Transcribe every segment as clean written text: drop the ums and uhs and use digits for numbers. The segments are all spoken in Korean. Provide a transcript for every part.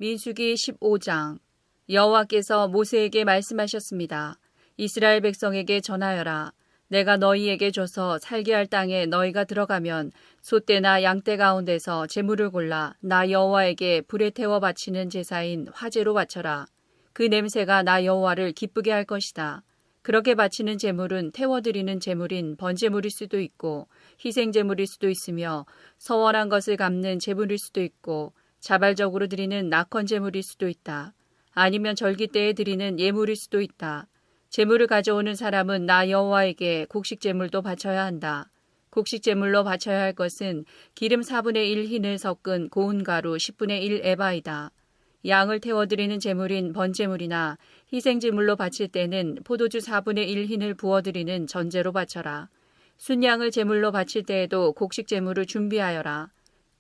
민수기 15장. 여호와께서 모세에게 말씀하셨습니다. 이스라엘 백성에게 전하여라. 내가 너희에게 줘서 살게 할 땅에 너희가 들어가면 소떼나 양떼 가운데서 제물을 골라 나 여호와에게 불에 태워 바치는 제사인 화제로 바쳐라. 그 냄새가 나 여호와를 기쁘게 할 것이다. 그렇게 바치는 제물은 태워드리는 제물인 번제물일 수도 있고 희생제물일 수도 있으며 서원한 것을 갚는 제물일 수도 있고 자발적으로 드리는 낙헌제물일 수도 있다. 아니면 절기 때에 드리는 예물일 수도 있다. 제물을 가져오는 사람은 나 여호와에게 곡식제물도 바쳐야 한다. 곡식제물로 바쳐야 할 것은 기름 4분의 1 흰을 섞은 고운 가루 10분의 1 에바이다. 양을 태워드리는 제물인 번제물이나 희생제물로 바칠 때는 포도주 4분의 1 흰을 부어드리는 전제로 바쳐라. 순양을 제물로 바칠 때에도 곡식제물을 준비하여라.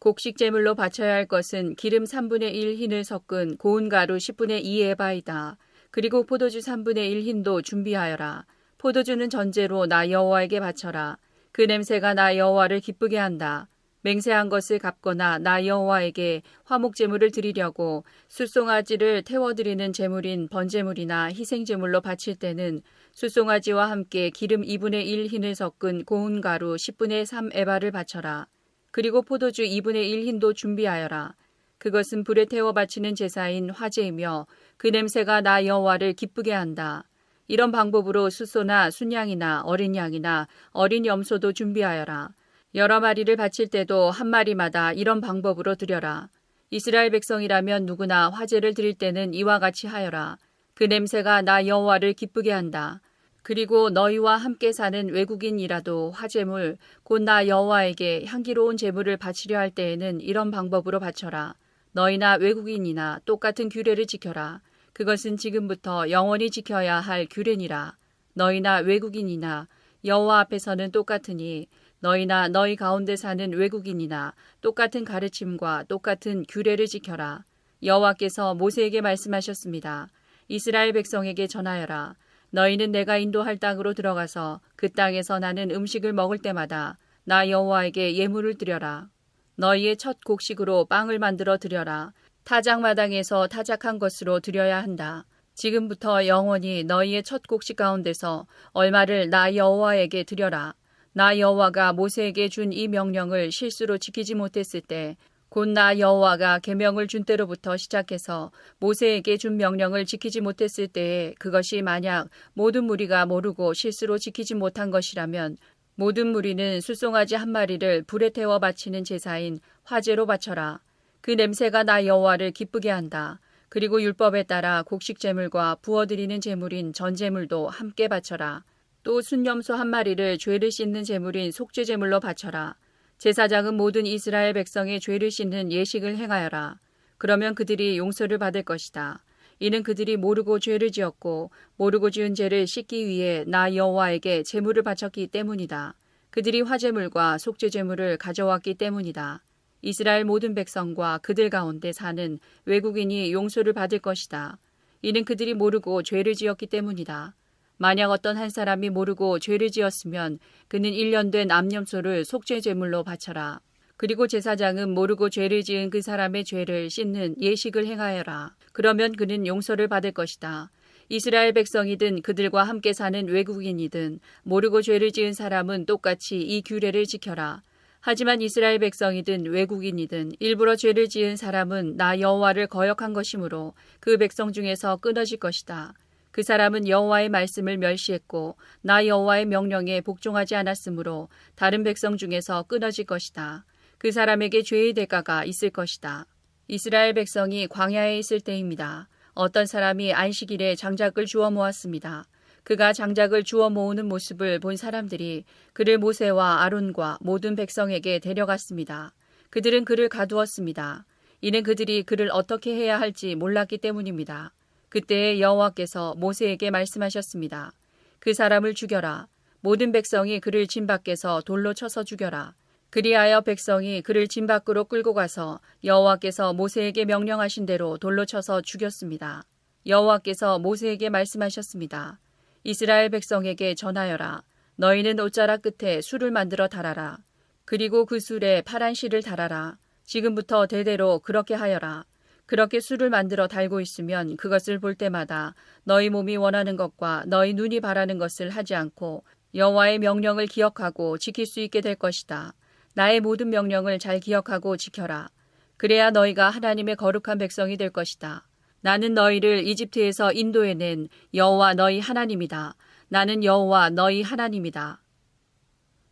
곡식제물로 바쳐야 할 것은 기름 3분의 1 흰을 섞은 고운 가루 10분의 2 에바이다. 그리고 포도주 3분의 1 흰도 준비하여라. 포도주는 전제로 나 여호와에게 바쳐라. 그 냄새가 나 여호와를 기쁘게 한다. 맹세한 것을 갚거나 나 여호와에게 화목제물을 드리려고 숫송아지를 태워드리는 제물인 번제물이나 희생제물로 바칠 때는 숫송아지와 함께 기름 2분의 1 흰을 섞은 고운 가루 10분의 3 에바를 바쳐라. 그리고 포도주 2분의 1 흰도 준비하여라. 그것은 불에 태워 바치는 제사인 화제이며 그 냄새가 나 여호와를 기쁘게 한다. 이런 방법으로 숫소나 순양이나 어린 양이나 어린 염소도 준비하여라. 여러 마리를 바칠 때도 한 마리마다 이런 방법으로 드려라. 이스라엘 백성이라면 누구나 화제를 드릴 때는 이와 같이 하여라. 그 냄새가 나 여호와를 기쁘게 한다. 그리고 너희와 함께 사는 외국인이라도 화제물 곧 나 여호와에게 향기로운 제물을 바치려 할 때에는 이런 방법으로 바쳐라. 너희나 외국인이나 똑같은 규례를 지켜라. 그것은 지금부터 영원히 지켜야 할 규례니라. 너희나 외국인이나 여호와 앞에서는 똑같으니 너희나 너희 가운데 사는 외국인이나 똑같은 가르침과 똑같은 규례를 지켜라. 여호와께서 모세에게 말씀하셨습니다. 이스라엘 백성에게 전하여라. 너희는 내가 인도할 땅으로 들어가서 그 땅에서 나는 음식을 먹을 때마다 나 여호와에게 예물을 드려라. 너희의 첫 곡식으로 빵을 만들어 드려라. 타작마당에서 타작한 것으로 드려야 한다. 지금부터 영원히 너희의 첫 곡식 가운데서 얼마를 나 여호와에게 드려라. 나 여호와가 모세에게 준 이 명령을 실수로 지키지 못했을 때 곧 나 여호와가 계명을 준 때로부터 시작해서 모세에게 준 명령을 지키지 못했을 때에 그것이 만약 모든 무리가 모르고 실수로 지키지 못한 것이라면 모든 무리는 숫송아지 한 마리를 불에 태워 바치는 제사인 화제로 바쳐라. 그 냄새가 나 여호와를 기쁘게 한다. 그리고 율법에 따라 곡식제물과 부어드리는 제물인 전제물도 함께 바쳐라. 또 순염소 한 마리를 죄를 씻는 제물인 속죄제물로 바쳐라. 제사장은 모든 이스라엘 백성의 죄를 씻는 예식을 행하여라. 그러면 그들이 용서를 받을 것이다. 이는 그들이 모르고 죄를 지었고 모르고 지은 죄를 씻기 위해 나 여호와에게 제물을 바쳤기 때문이다. 그들이 화제물과 속죄제물을 가져왔기 때문이다. 이스라엘 모든 백성과 그들 가운데 사는 외국인이 용서를 받을 것이다. 이는 그들이 모르고 죄를 지었기 때문이다. 만약 어떤 한 사람이 모르고 죄를 지었으면 그는 1년 된 암염소를 속죄제물로 바쳐라. 그리고 제사장은 모르고 죄를 지은 그 사람의 죄를 씻는 예식을 행하여라. 그러면 그는 용서를 받을 것이다. 이스라엘 백성이든 그들과 함께 사는 외국인이든 모르고 죄를 지은 사람은 똑같이 이 규례를 지켜라. 하지만 이스라엘 백성이든 외국인이든 일부러 죄를 지은 사람은 나 여호와를 거역한 것이므로 그 백성 중에서 끊어질 것이다. 그 사람은 여호와의 말씀을 멸시했고 나 여호와의 명령에 복종하지 않았으므로 다른 백성 중에서 끊어질 것이다. 그 사람에게 죄의 대가가 있을 것이다. 이스라엘 백성이 광야에 있을 때입니다. 어떤 사람이 안식일에 장작을 주워 모았습니다. 그가 장작을 주워 모으는 모습을 본 사람들이 그를 모세와 아론과 모든 백성에게 데려갔습니다. 그들은 그를 가두었습니다. 이는 그들이 그를 어떻게 해야 할지 몰랐기 때문입니다. 그때에 여호와께서 모세에게 말씀하셨습니다. 그 사람을 죽여라. 모든 백성이 그를 진 밖에서 돌로 쳐서 죽여라. 그리하여 백성이 그를 진 밖으로 끌고 가서 여호와께서 모세에게 명령하신 대로 돌로 쳐서 죽였습니다. 여호와께서 모세에게 말씀하셨습니다. 이스라엘 백성에게 전하여라. 너희는 옷자락 끝에 술을 만들어 달아라. 그리고 그 술에 파란 실을 달아라. 지금부터 대대로 그렇게 하여라. 그렇게 술을 만들어 달고 있으면 그것을 볼 때마다 너희 몸이 원하는 것과 너희 눈이 바라는 것을 하지 않고 여호와의 명령을 기억하고 지킬 수 있게 될 것이다. 나의 모든 명령을 잘 기억하고 지켜라. 그래야 너희가 하나님의 거룩한 백성이 될 것이다. 나는 너희를 이집트에서 인도해낸 여호와 너희 하나님이다. 나는 여호와 너희 하나님이다.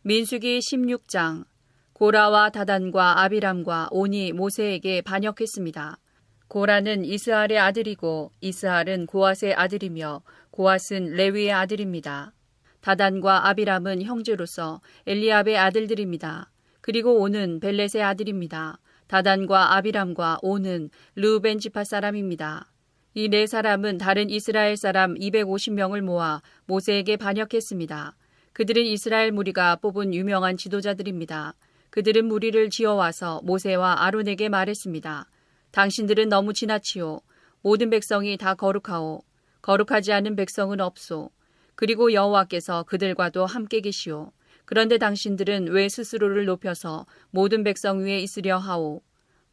민수기 16장. 고라와 다단과 아비람과 온이 모세에게 반역했습니다. 고라는 이스할의 아들이고 이스할은 고앗의 아들이며 고앗은 레위의 아들입니다. 다단과 아비람은 형제로서 엘리압의 아들들입니다. 그리고 온은 벨렛의 아들입니다. 다단과 아비람과 온은 르우벤 지파 사람입니다. 이 네 사람은 다른 이스라엘 사람 250명을 모아 모세에게 반역했습니다. 그들은 이스라엘 무리가 뽑은 유명한 지도자들입니다. 그들은 무리를 지어와서 모세와 아론에게 말했습니다. 당신들은 너무 지나치오. 모든 백성이 다 거룩하오. 거룩하지 않은 백성은 없소. 그리고 여호와께서 그들과도 함께 계시오. 그런데 당신들은 왜 스스로를 높여서 모든 백성 위에 있으려 하오.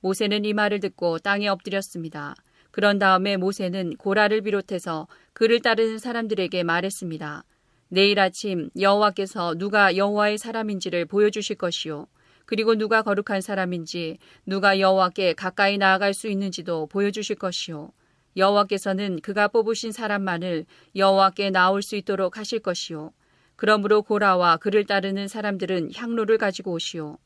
모세는 이 말을 듣고 땅에 엎드렸습니다. 그런 다음에 모세는 고라를 비롯해서 그를 따르는 사람들에게 말했습니다. 내일 아침 여호와께서 누가 여호와의 사람인지를 보여주실 것이요. 그리고 누가 거룩한 사람인지 누가 여호와께 가까이 나아갈 수 있는지도 보여주실 것이요. 여호와께서는 그가 뽑으신 사람만을 여호와께 나올 수 있도록 하실 것이요. 그러므로 고라와 그를 따르는 사람들은 향로를 가지고 오시오.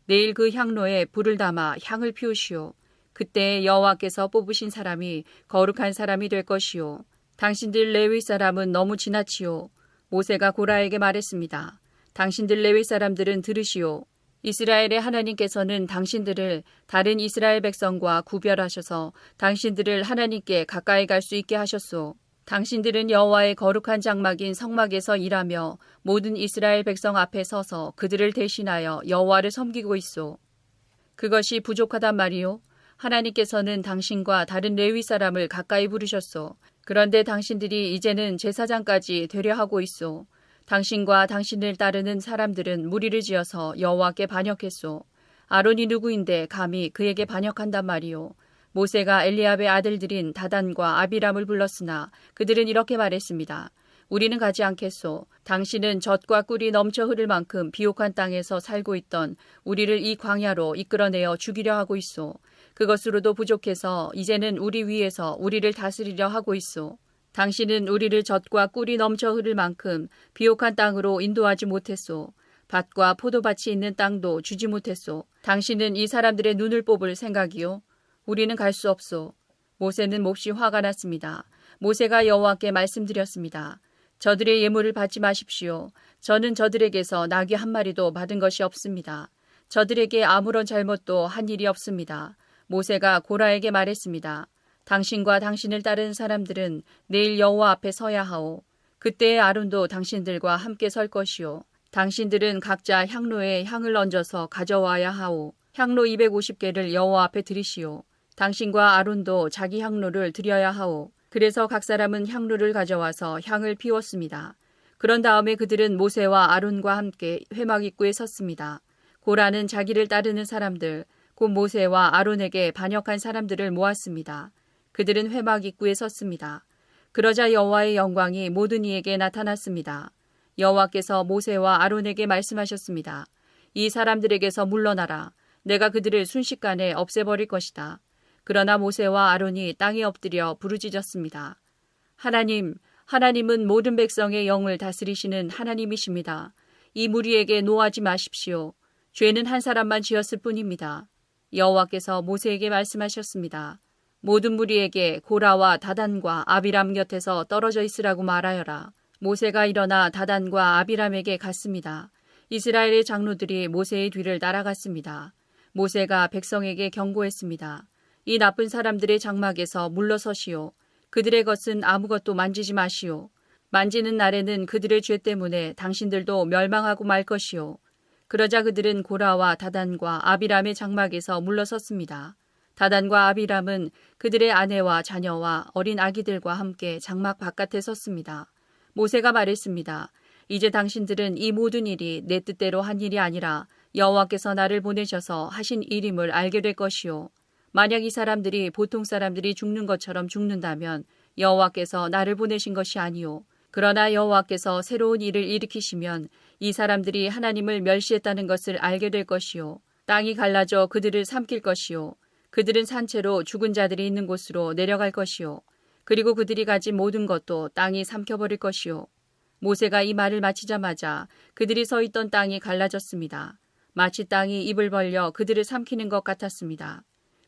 내일 그 향로에 불을 담아 향을 피우시오. 그때 여호와께서 뽑으신 사람이 거룩한 사람이 될 것이요. 당신들 레위 사람은 너무 지나치오. 모세가 고라에게 말했습니다. 당신들 레위 사람들은 들으시오. 이스라엘의 하나님께서는 당신들을 다른 이스라엘 백성과 구별하셔서 당신들을 하나님께 가까이 갈 수 있게 하셨소. 당신들은 여호와의 거룩한 장막인 성막에서 일하며 모든 이스라엘 백성 앞에 서서 그들을 대신하여 여호와를 섬기고 있소. 그것이 부족하단 말이요. 하나님께서는 당신과 다른 레위 사람을 가까이 부르셨소. 그런데 당신들이 이제는 제사장까지 되려 하고 있소. 당신과 당신을 따르는 사람들은 무리를 지어서 여호와께 반역했소. 아론이 누구인데 감히 그에게 반역한단 말이요. 모세가 엘리압의 아들들인 다단과 아비람을 불렀으나 그들은 이렇게 말했습니다. 우리는 가지 않겠소. 당신은 젖과 꿀이 넘쳐 흐를 만큼 비옥한 땅에서 살고 있던 우리를 이 광야로 이끌어내어 죽이려 하고 있소. 그것으로도 부족해서 이제는 우리 위에서 우리를 다스리려 하고 있소. 당신은 우리를 젖과 꿀이 넘쳐 흐를 만큼 비옥한 땅으로 인도하지 못했소. 밭과 포도밭이 있는 땅도 주지 못했소. 당신은 이 사람들의 눈을 뽑을 생각이요. 우리는 갈 수 없소. 모세는 몹시 화가 났습니다. 모세가 여호와께 말씀드렸습니다. 저들의 예물을 받지 마십시오. 저는 저들에게서 나귀 한 마리도 받은 것이 없습니다. 저들에게 아무런 잘못도 한 일이 없습니다. 모세가 고라에게 말했습니다. 당신과 당신을 따르는 사람들은 내일 여호와 앞에 서야 하오. 그때에 아론도 당신들과 함께 설 것이요. 당신들은 각자 향로에 향을 얹어서 가져와야 하오. 향로 250개를 여호와 앞에 드리시오. 당신과 아론도 자기 향로를 드려야 하오. 그래서 각 사람은 향로를 가져와서 향을 피웠습니다. 그런 다음에 그들은 모세와 아론과 함께 회막 입구에 섰습니다. 고라는 자기를 따르는 사람들, 곧 모세와 아론에게 반역한 사람들을 모았습니다. 그들은 회막 입구에 섰습니다. 그러자 여호와의 영광이 모든 이에게 나타났습니다. 여호와께서 모세와 아론에게 말씀하셨습니다. 이 사람들에게서 물러나라. 내가 그들을 순식간에 없애버릴 것이다. 그러나 모세와 아론이 땅에 엎드려 부르짖었습니다. 하나님은 모든 백성의 영을 다스리시는 하나님이십니다. 이 무리에게 노하지 마십시오. 죄는 한 사람만 지었을 뿐입니다. 여호와께서 모세에게 말씀하셨습니다. 모든 무리에게 고라와 다단과 아비람 곁에서 떨어져 있으라고 말하여라. 모세가 일어나 다단과 아비람에게 갔습니다. 이스라엘의 장로들이 모세의 뒤를 따라갔습니다. 모세가 백성에게 경고했습니다. 이 나쁜 사람들의 장막에서 물러서시오. 그들의 것은 아무것도 만지지 마시오. 만지는 날에는 그들의 죄 때문에 당신들도 멸망하고 말 것이오. 그러자 그들은 고라와 다단과 아비람의 장막에서 물러섰습니다. 다단과 아비람은 그들의 아내와 자녀와 어린 아기들과 함께 장막 바깥에 섰습니다. 모세가 말했습니다. 이제 당신들은 이 모든 일이 내 뜻대로 한 일이 아니라 여호와께서 나를 보내셔서 하신 일임을 알게 될 것이오. 만약 이 사람들이 보통 사람들이 죽는 것처럼 죽는다면 여호와께서 나를 보내신 것이 아니요. 그러나 여호와께서 새로운 일을 일으키시면 이 사람들이 하나님을 멸시했다는 것을 알게 될 것이요. 땅이 갈라져 그들을 삼킬 것이요. 그들은 산채로 죽은 자들이 있는 곳으로 내려갈 것이요. 그리고 그들이 가진 모든 것도 땅이 삼켜버릴 것이요. 모세가 이 말을 마치자마자 그들이 서 있던 땅이 갈라졌습니다. 마치 땅이 입을 벌려 그들을 삼키는 것 같았습니다.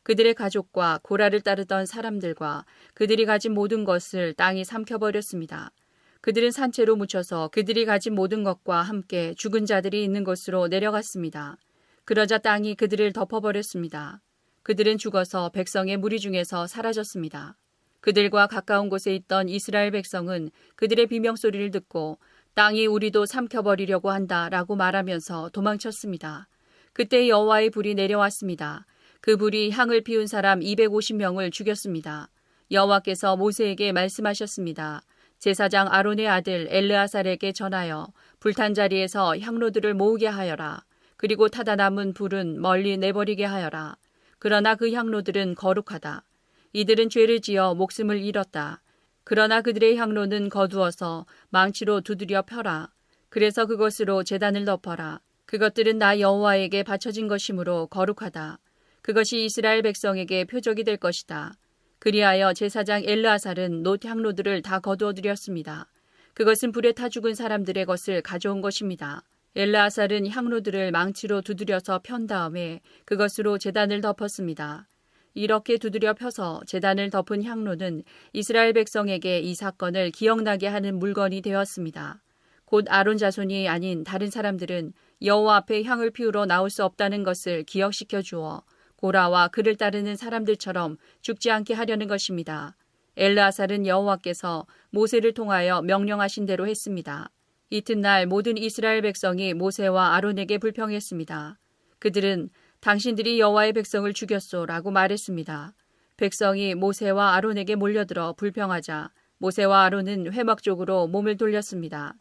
그들의 가족과 고라를 따르던 사람들과 그들이 가진 모든 것을 땅이 삼켜버렸습니다. 그들은 산채로 묻혀서 그들이 가진 모든 것과 함께 죽은 자들이 있는 곳으로 내려갔습니다. 그러자 땅이 그들을 덮어버렸습니다. 그들은 죽어서 백성의 무리 중에서 사라졌습니다. 그들과 가까운 곳에 있던 이스라엘 백성은 그들의 비명소리를 듣고 땅이 우리도 삼켜버리려고 한다라고 말하면서 도망쳤습니다. 그때 여호와의 불이 내려왔습니다. 그 불이 향을 피운 사람 250명을 죽였습니다. 여호와께서 모세에게 말씀하셨습니다. 제사장 아론의 아들 엘르아살에게 전하여 불탄 자리에서 향로들을 모으게 하여라. 그리고 타다 남은 불은 멀리 내버리게 하여라. 그러나 그 향로들은 거룩하다. 이들은 죄를 지어 목숨을 잃었다. 그러나 그들의 향로는 거두어서 망치로 두드려 펴라. 그래서 그것으로 제단을 덮어라. 그것들은 나 여호와에게 바쳐진 것이므로 거룩하다. 그것이 이스라엘 백성에게 표적이 될 것이다. 그리하여 제사장 엘르아살은 놋 향로들을 다 거두어 드렸습니다. 그것은 불에 타 죽은 사람들의 것을 가져온 것입니다. 엘르아살은 향로들을 망치로 두드려서 편 다음에 그것으로 제단을 덮었습니다. 이렇게 두드려 펴서 제단을 덮은 향로는 이스라엘 백성에게 이 사건을 기억나게 하는 물건이 되었습니다. 곧 아론 자손이 아닌 다른 사람들은 여호와 앞에 향을 피우러 나올 수 없다는 것을 기억시켜 주어 고라와 그를 따르는 사람들처럼 죽지 않게 하려는 것입니다. 엘르아살은 여호와께서 모세를 통하여 명령하신 대로 했습니다. 이튿날 모든 이스라엘 백성이 모세와 아론에게 불평했습니다. 그들은 당신들이 여호와의 백성을 죽였소라고 말했습니다. 백성이 모세와 아론에게 몰려들어 불평하자 모세와 아론은 회막 쪽으로 몸을 돌렸습니다.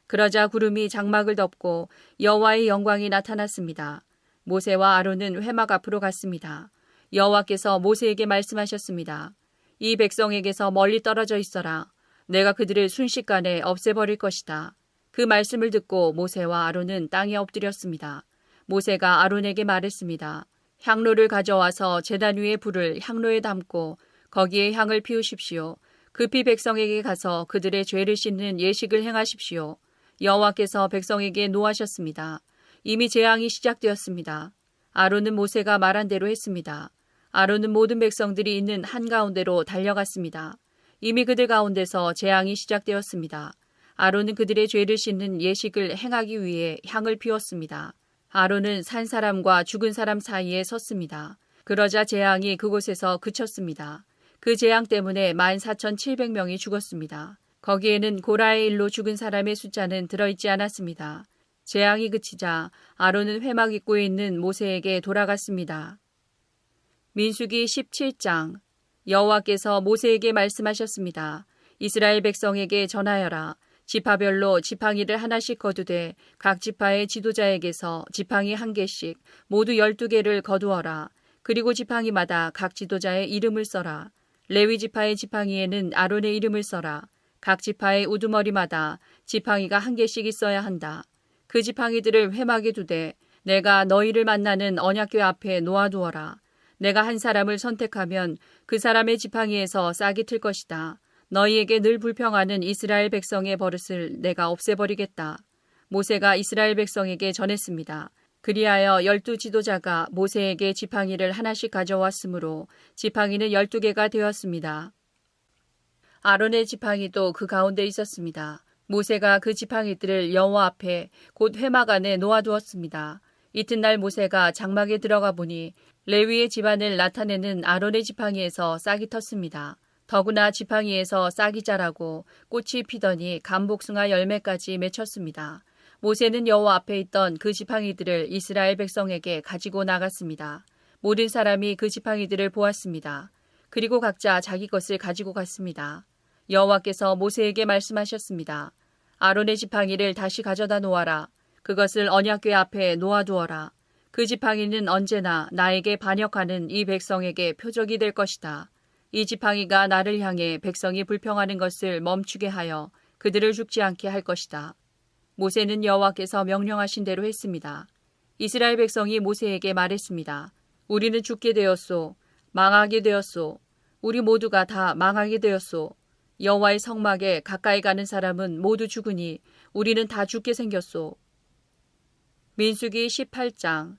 그러자 구름이 장막을 덮고 여호와의 영광이 나타났습니다. 모세와 아론은 회막 앞으로 갔습니다. 여호와께서 모세에게 말씀하셨습니다. 이 백성에게서 멀리 떨어져 있어라. 내가 그들을 순식간에 없애버릴 것이다. 그 말씀을 듣고 모세와 아론은 땅에 엎드렸습니다. 모세가 아론에게 말했습니다. 향로를 가져와서 제단 위에 불을 향로에 담고 거기에 향을 피우십시오. 급히 백성에게 가서 그들의 죄를 씻는 예식을 행하십시오. 여호와께서 백성에게 노하셨습니다. 이미 재앙이 시작되었습니다. 아론은 모세가 말한 대로 했습니다. 아론은 모든 백성들이 있는 한가운데로 달려갔습니다. 이미 그들 가운데서 재앙이 시작되었습니다. 아론은 그들의 죄를 씻는 예식을 행하기 위해 향을 피웠습니다. 아론은 산 사람과 죽은 사람 사이에 섰습니다. 그러자 재앙이 그곳에서 그쳤습니다. 그 재앙 때문에 14,700명이 죽었습니다. 거기에는 고라의 일로 죽은 사람의 숫자는 들어있지 않았습니다. 재앙이 그치자 아론은 회막 입구에 있는 모세에게 돌아갔습니다. 민수기 17장. 여호와께서 모세에게 말씀하셨습니다. 이스라엘 백성에게 전하여라. 지파별로 지팡이를 하나씩 거두되 각 지파의 지도자에게서 지팡이 한 개씩 모두 12개를 거두어라. 그리고 지팡이마다 각 지도자의 이름을 써라. 레위 지파의 지팡이에는 아론의 이름을 써라. 각 지파의 우두머리마다 지팡이가 한 개씩 있어야 한다. 그 지팡이들을 회막에 두되 내가 너희를 만나는 언약궤 앞에 놓아두어라. 내가 한 사람을 선택하면 그 사람의 지팡이에서 싹이 틀 것이다. 너희에게 늘 불평하는 이스라엘 백성의 버릇을 내가 없애버리겠다. 모세가 이스라엘 백성에게 전했습니다. 그리하여 12 지도자가 모세에게 지팡이를 하나씩 가져왔으므로 지팡이는 12개가 되었습니다. 아론의 지팡이도 그 가운데 있었습니다. 모세가 그 지팡이들을 여호와 앞에 곧 회막 안에 놓아두었습니다. 이튿날 모세가 장막에 들어가 보니 레위의 집안을 나타내는 아론의 지팡이에서 싹이 텄습니다. 더구나 지팡이에서 싹이 자라고 꽃이 피더니 감복숭아 열매까지 맺혔습니다. 모세는 여호와 앞에 있던 그 지팡이들을 이스라엘 백성에게 가지고 나갔습니다. 모든 사람이 그 지팡이들을 보았습니다. 그리고 각자 자기 것을 가지고 갔습니다. 여호와께서 모세에게 말씀하셨습니다. 아론의 지팡이를 다시 가져다 놓아라. 그것을 언약궤 앞에 놓아두어라. 그 지팡이는 언제나 나에게 반역하는 이 백성에게 표적이 될 것이다. 이 지팡이가 나를 향해 백성이 불평하는 것을 멈추게 하여 그들을 죽지 않게 할 것이다. 모세는 여호와께서 명령하신 대로 했습니다. 이스라엘 백성이 모세에게 말했습니다. 우리는 죽게 되었소. 망하게 되었소. 우리 모두가 다 망하게 되었소. 여호와의 성막에 가까이 가는 사람은 모두 죽으니 우리는 다 죽게 생겼소. 민수기 18장.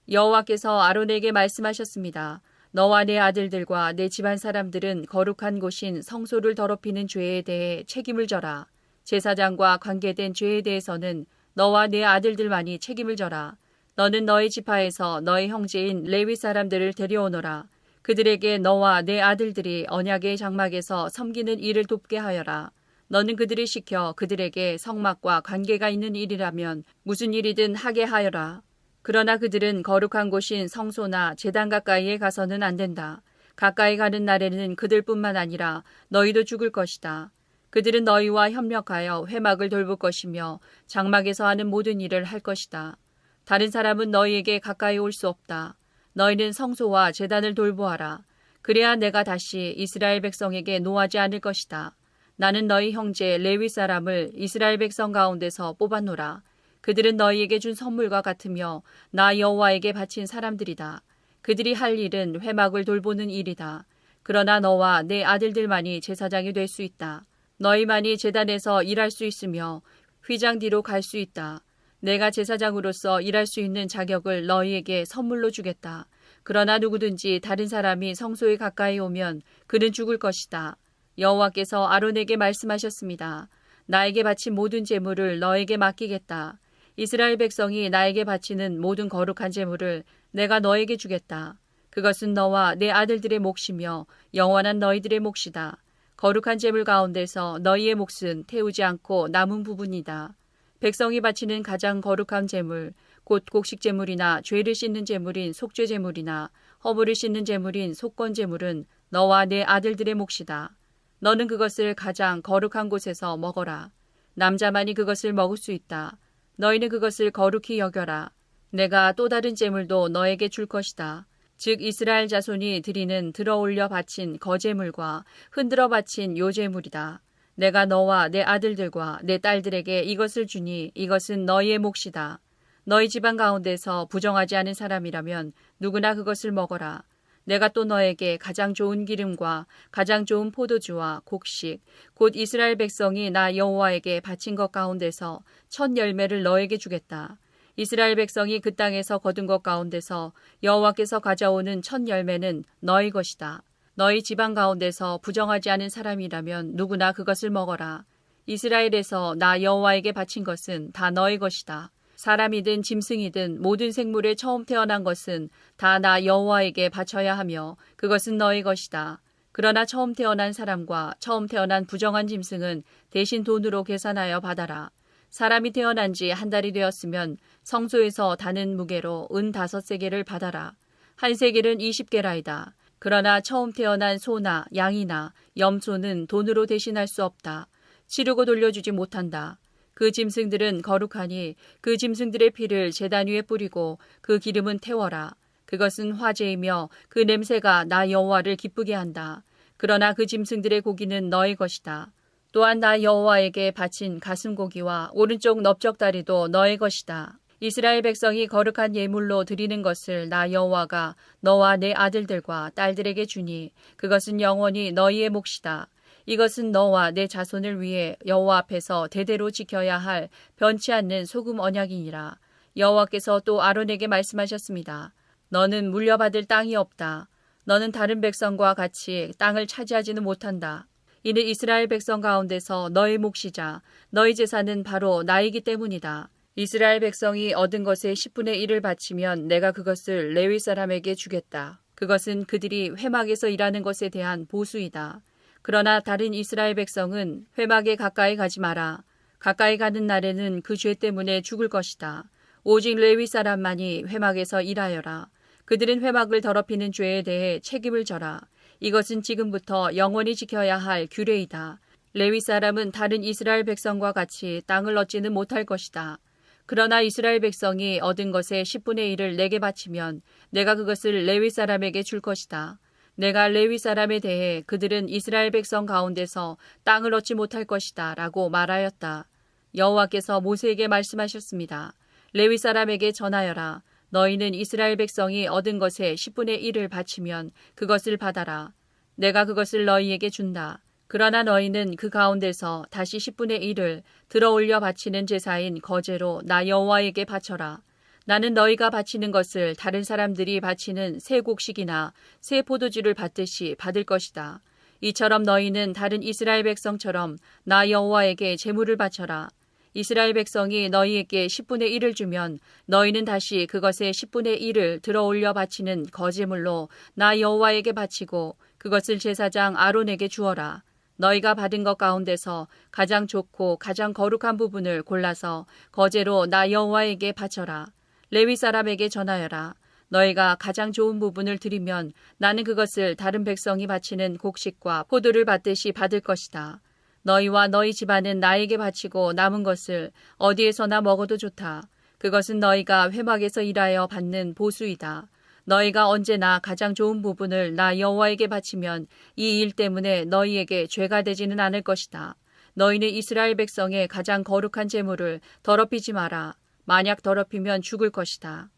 여호와께서 아론에게 말씀하셨습니다. 너와 내 아들들과 내 집안 사람들은 거룩한 곳인 성소를 더럽히는 죄에 대해 책임을 져라. 제사장과 관계된 죄에 대해서는 너와 내 아들들만이 책임을 져라. 너는 너의 지파에서 너의 형제인 레위 사람들을 데려오너라. 그들에게 너와 내 아들들이 언약의 장막에서 섬기는 일을 돕게 하여라. 너는 그들을 시켜 그들에게 성막과 관계가 있는 일이라면 무슨 일이든 하게 하여라. 그러나 그들은 거룩한 곳인 성소나 제단 가까이에 가서는 안 된다. 가까이 가는 날에는 그들뿐만 아니라 너희도 죽을 것이다. 그들은 너희와 협력하여 회막을 돌볼 것이며 장막에서 하는 모든 일을 할 것이다. 다른 사람은 너희에게 가까이 올 수 없다. 너희는 성소와 제단을 돌보아라. 그래야 내가 다시 이스라엘 백성에게 노하지 않을 것이다. 나는 너희 형제 레위 사람을 이스라엘 백성 가운데서 뽑아노라. 그들은 너희에게 준 선물과 같으며 나 여호와에게 바친 사람들이다. 그들이 할 일은 회막을 돌보는 일이다. 그러나 너와 내 아들들만이 제사장이 될 수 있다. 너희만이 제단에서 일할 수 있으며 휘장 뒤로 갈 수 있다. 내가 제사장으로서 일할 수 있는 자격을 너희에게 선물로 주겠다. 그러나 누구든지 다른 사람이 성소에 가까이 오면 그는 죽을 것이다. 여호와께서 아론에게 말씀하셨습니다. 나에게 바친 모든 제물을 너에게 맡기겠다. 이스라엘 백성이 나에게 바치는 모든 거룩한 제물을 내가 너에게 주겠다. 그것은 너와 내 아들들의 몫이며 영원한 너희들의 몫이다. 거룩한 제물 가운데서 너희의 몫은 태우지 않고 남은 부분이다. 백성이 바치는 가장 거룩한 제물, 곧 곡식 제물이나 죄를 씻는 제물인 속죄 제물이나 허물을 씻는 제물인 속건 제물은 너와 내 아들들의 몫이다. 너는 그것을 가장 거룩한 곳에서 먹어라. 남자만이 그것을 먹을 수 있다. 너희는 그것을 거룩히 여겨라. 내가 또 다른 제물도 너에게 줄 것이다. 즉 이스라엘 자손이 드리는 들어올려 바친 거제물과 흔들어 바친 요제물이다. 내가 너와 내 아들들과 내 딸들에게 이것을 주니 이것은 너희의 몫이다. 너희 집안 가운데서 부정하지 않은 사람이라면 누구나 그것을 먹어라. 내가 또 너에게 가장 좋은 기름과 가장 좋은 포도주와 곡식, 곧 이스라엘 백성이 나 여호와에게 바친 것 가운데서 첫 열매를 너에게 주겠다. 이스라엘 백성이 그 땅에서 거둔 것 가운데서 여호와께서 가져오는 첫 열매는 너희 것이다. 너희 집안 가운데서 부정하지 않은 사람이라면 누구나 그것을 먹어라. 이스라엘에서 나 여호와에게 바친 것은 다 너희 것이다. 사람이든 짐승이든 모든 생물에 처음 태어난 것은 다 나 여호와에게 바쳐야 하며 그것은 너희 것이다. 그러나 처음 태어난 사람과 처음 태어난 부정한 짐승은 대신 돈으로 계산하여 받아라. 사람이 태어난 지 한 달이 되었으면 성소에서 다는 무게로 은 5세겔을 받아라. 한 세겔은 20게라이다. 그러나 처음 태어난 소나 양이나 염소는 돈으로 대신할 수 없다. 치르고 돌려주지 못한다. 그 짐승들은 거룩하니 그 짐승들의 피를 제단 위에 뿌리고 그 기름은 태워라. 그것은 화제이며 그 냄새가 나 여호와를 기쁘게 한다. 그러나 그 짐승들의 고기는 너희 것이다. 또한 나 여호와에게 바친 가슴고기와 오른쪽 넓적다리도 너희 것이다. 이스라엘 백성이 거룩한 예물로 드리는 것을 나 여호와가 너와 내 아들들과 딸들에게 주니 그것은 영원히 너희의 몫이다. 이것은 너와 내 자손을 위해 여호와 앞에서 대대로 지켜야 할 변치 않는 소금 언약이니라. 여호와께서 또 아론에게 말씀하셨습니다. 너는 물려받을 땅이 없다. 너는 다른 백성과 같이 땅을 차지하지는 못한다. 이는 이스라엘 백성 가운데서 너의 몫이자 너희 제사는 바로 나이기 때문이다. 이스라엘 백성이 얻은 것의 10분의 1을 바치면 내가 그것을 레위 사람에게 주겠다. 그것은 그들이 회막에서 일하는 것에 대한 보수이다. 그러나 다른 이스라엘 백성은 회막에 가까이 가지 마라. 가까이 가는 날에는 그 죄 때문에 죽을 것이다. 오직 레위 사람만이 회막에서 일하여라. 그들은 회막을 더럽히는 죄에 대해 책임을 져라. 이것은 지금부터 영원히 지켜야 할 규례이다. 레위 사람은 다른 이스라엘 백성과 같이 땅을 얻지는 못할 것이다. 그러나 이스라엘 백성이 얻은 것의 10분의 1을 내게 바치면 내가 그것을 레위 사람에게 줄 것이다. 내가 레위 사람에 대해 그들은 이스라엘 백성 가운데서 땅을 얻지 못할 것이다 라고 말하였다. 여호와께서 모세에게 말씀하셨습니다. 레위 사람에게 전하여라. 너희는 이스라엘 백성이 얻은 것의 10분의 1을 바치면 그것을 받아라. 내가 그것을 너희에게 준다. 그러나 너희는 그 가운데서 다시 10분의 1을 들어올려 바치는 제사인 거제로 나 여호와에게 바쳐라. 나는 너희가 바치는 것을 다른 사람들이 바치는 새 곡식이나 새 포도주를 받듯이 받을 것이다. 이처럼 너희는 다른 이스라엘 백성처럼 나 여호와에게 제물을 바쳐라. 이스라엘 백성이 너희에게 10분의 1을 주면 너희는 다시 그것의 10분의 1을 들어올려 바치는 거제물로 나 여호와에게 바치고 그것을 제사장 아론에게 주어라. 너희가 받은 것 가운데서 가장 좋고 가장 거룩한 부분을 골라서 거제로 나 여호와에게 바쳐라. 레위 사람에게 전하여라. 너희가 가장 좋은 부분을 드리면 나는 그것을 다른 백성이 바치는 곡식과 포도를 받듯이 받을 것이다. 너희와 너희 집안은 나에게 바치고 남은 것을 어디에서나 먹어도 좋다. 그것은 너희가 회막에서 일하여 받는 보수이다. 너희가 언제나 가장 좋은 부분을 나 여호와에게 바치면 이 일 때문에 너희에게 죄가 되지는 않을 것이다. 너희는 이스라엘 백성의 가장 거룩한 제물을 더럽히지 마라. 만약 더럽히면 죽을 것이다.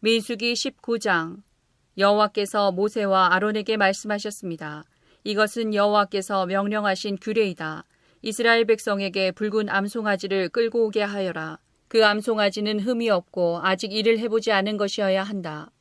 민수기 19장. 여호와께서 모세와 아론에게 말씀하셨습니다. 이것은 여호와께서 명령하신 규례이다. 이스라엘 백성에게 붉은 암송아지를 끌고 오게 하여라. 그 암송아지는 흠이 없고 아직 일을 해보지 않은 것이어야 한다.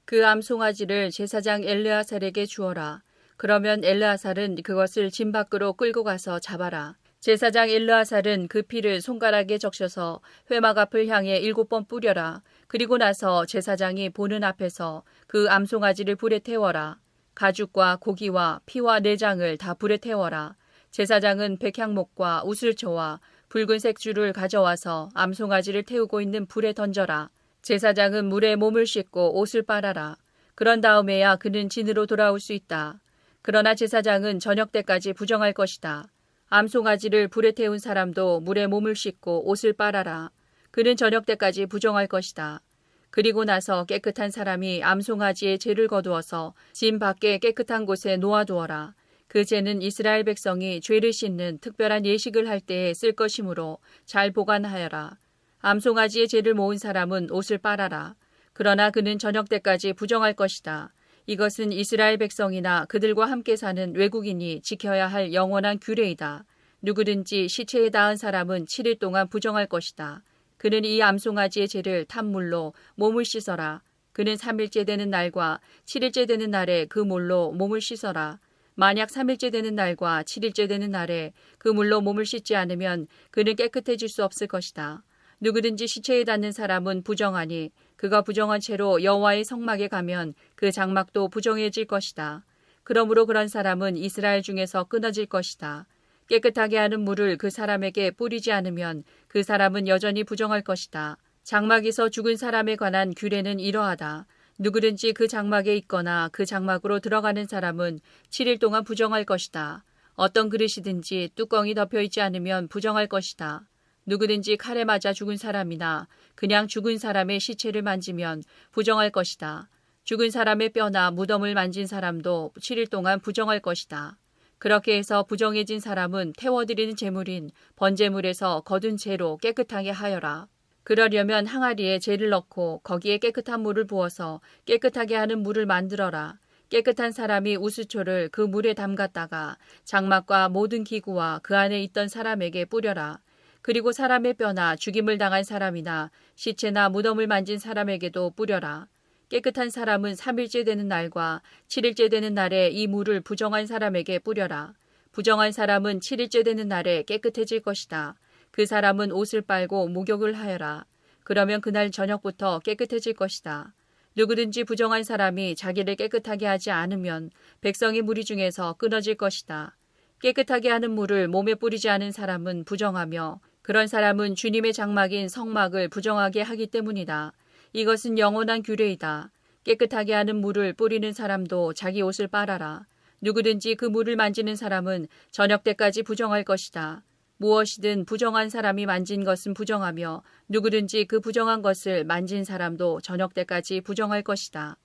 그 암송아지를 제사장 엘르아살에게 주어라. 그러면 엘르아살은 그것을 진 밖으로 끌고 가서 잡아라. 제사장 엘르아살은 그 피를 손가락에 적셔서 회막 앞을 향해 7번 뿌려라. 그리고 나서 제사장이 보는 앞에서 그 암송아지를 불에 태워라. 가죽과 고기와 피와 내장을 다 불에 태워라. 제사장은 백향목과 우슬초와 붉은색 줄을 가져와서 암송아지를 태우고 있는 불에 던져라. 제사장은 물에 몸을 씻고 옷을 빨아라. 그런 다음에야 그는 진으로 돌아올 수 있다. 그러나 제사장은 저녁 때까지 부정할 것이다. 암송아지를 불에 태운 사람도 물에 몸을 씻고 옷을 빨아라. 그는 저녁 때까지 부정할 것이다. 그리고 나서 깨끗한 사람이 암송아지의 죄를 거두어서 진 밖에 깨끗한 곳에 놓아두어라. 그 죄는 이스라엘 백성이 죄를 씻는 특별한 예식을 할 때에 쓸 것이므로 잘 보관하여라. 암송아지의 죄를 모은 사람은 옷을 빨아라. 그러나 그는 저녁 때까지 부정할 것이다. 이것은 이스라엘 백성이나 그들과 함께 사는 외국인이 지켜야 할 영원한 규례이다. 누구든지 시체에 닿은 사람은 7일 동안 부정할 것이다. 그는 이 암송아지의 죄를 탄 물로 몸을 씻어라. 그는 3일째 되는 날과 7일째 되는 날에 그 물로 몸을 씻어라. 만약 3일째 되는 날과 7일째 되는 날에 그 물로 몸을 씻지 않으면 그는 깨끗해질 수 없을 것이다. 누구든지 시체에 닿는 사람은 부정하니 그가 부정한 채로 여호와의 성막에 가면 그 장막도 부정해질 것이다. 그러므로 그런 사람은 이스라엘 중에서 끊어질 것이다. 깨끗하게 하는 물을 그 사람에게 뿌리지 않으면 그 사람은 여전히 부정할 것이다. 장막에서 죽은 사람에 관한 규례는 이러하다. 누구든지 그 장막에 있거나 그 장막으로 들어가는 사람은 7일 동안 부정할 것이다. 어떤 그릇이든지 뚜껑이 덮여 있지 않으면 부정할 것이다. 누구든지 칼에 맞아 죽은 사람이나 그냥 죽은 사람의 시체를 만지면 부정할 것이다. 죽은 사람의 뼈나 무덤을 만진 사람도 7일 동안 부정할 것이다. 그렇게 해서 부정해진 사람은 태워드리는 제물인 번제물에서 거둔 재로 깨끗하게 하여라. 그러려면 항아리에 재를 넣고 거기에 깨끗한 물을 부어서 깨끗하게 하는 물을 만들어라. 깨끗한 사람이 우수초를 그 물에 담갔다가 장막과 모든 기구와 그 안에 있던 사람에게 뿌려라. 그리고 사람의 뼈나 죽임을 당한 사람이나 시체나 무덤을 만진 사람에게도 뿌려라. 깨끗한 사람은 3일째 되는 날과 7일째 되는 날에 이 물을 부정한 사람에게 뿌려라. 부정한 사람은 7일째 되는 날에 깨끗해질 것이다. 그 사람은 옷을 빨고 목욕을 하여라. 그러면 그날 저녁부터 깨끗해질 것이다. 누구든지 부정한 사람이 자기를 깨끗하게 하지 않으면 백성의 무리 중에서 끊어질 것이다. 깨끗하게 하는 물을 몸에 뿌리지 않은 사람은 부정하며 그런 사람은 주님의 장막인 성막을 부정하게 하기 때문이다. 이것은 영원한 규례이다. 깨끗하게 하는 물을 뿌리는 사람도 자기 옷을 빨아라. 누구든지 그 물을 만지는 사람은 저녁 때까지 부정할 것이다. 무엇이든 부정한 사람이 만진 것은 부정하며 누구든지 그 부정한 것을 만진 사람도 저녁 때까지 부정할 것이다.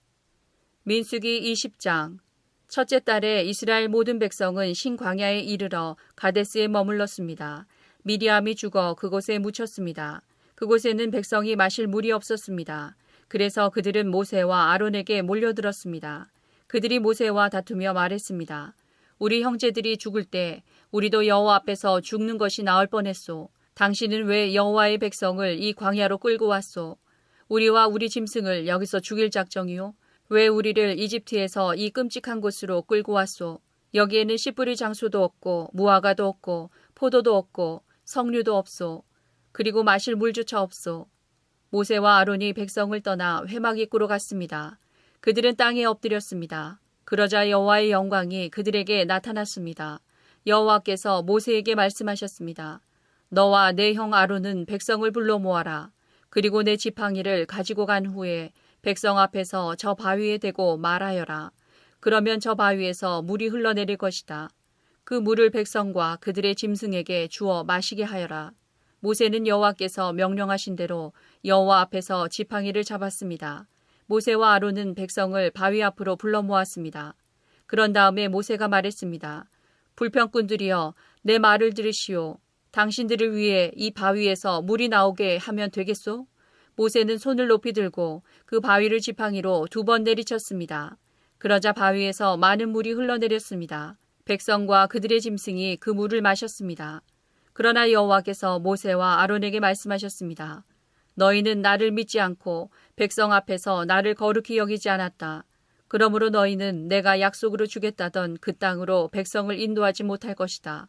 민수기 20장. 첫째 달에 이스라엘 모든 백성은 신광야에 이르러 가데스에 머물렀습니다. 미리암이 죽어 그곳에 묻혔습니다. 그곳에는 백성이 마실 물이 없었습니다. 그래서 그들은 모세와 아론에게 몰려들었습니다. 그들이 모세와 다투며 말했습니다. 우리 형제들이 죽을 때 우리도 여호와 앞에서 죽는 것이 나을 뻔했소. 당신은 왜 여호와의 백성을 이 광야로 끌고 왔소? 우리와 우리 짐승을 여기서 죽일 작정이요? 왜 우리를 이집트에서 이 끔찍한 곳으로 끌고 왔소? 여기에는 씨 뿌릴 장소도 없고 무화과도 없고 포도도 없고 석류도 없소. 그리고 마실 물조차 없소. 모세와 아론이 백성을 떠나 회막 입구로 갔습니다. 그들은 땅에 엎드렸습니다. 그러자 여호와의 영광이 그들에게 나타났습니다. 여호와께서 모세에게 말씀하셨습니다. 너와 내 형 아론은 백성을 불러 모아라. 그리고 내 지팡이를 가지고 간 후에 백성 앞에서 저 바위에 대고 말하여라. 그러면 저 바위에서 물이 흘러내릴 것이다. 그 물을 백성과 그들의 짐승에게 주어 마시게 하여라. 모세는 여호와께서 명령하신 대로 여호와 앞에서 지팡이를 잡았습니다. 모세와 아론은 백성을 바위 앞으로 불러 모았습니다. 그런 다음에 모세가 말했습니다. 불평꾼들이여, 내 말을 들으시오. 당신들을 위해 이 바위에서 물이 나오게 하면 되겠소? 모세는 손을 높이 들고 그 바위를 지팡이로 2번 내리쳤습니다. 그러자 바위에서 많은 물이 흘러내렸습니다. 백성과 그들의 짐승이 그 물을 마셨습니다. 그러나 여호와께서 모세와 아론에게 말씀하셨습니다. 너희는 나를 믿지 않고 백성 앞에서 나를 거룩히 여기지 않았다. 그러므로 너희는 내가 약속으로 주겠다던 그 땅으로 백성을 인도하지 못할 것이다.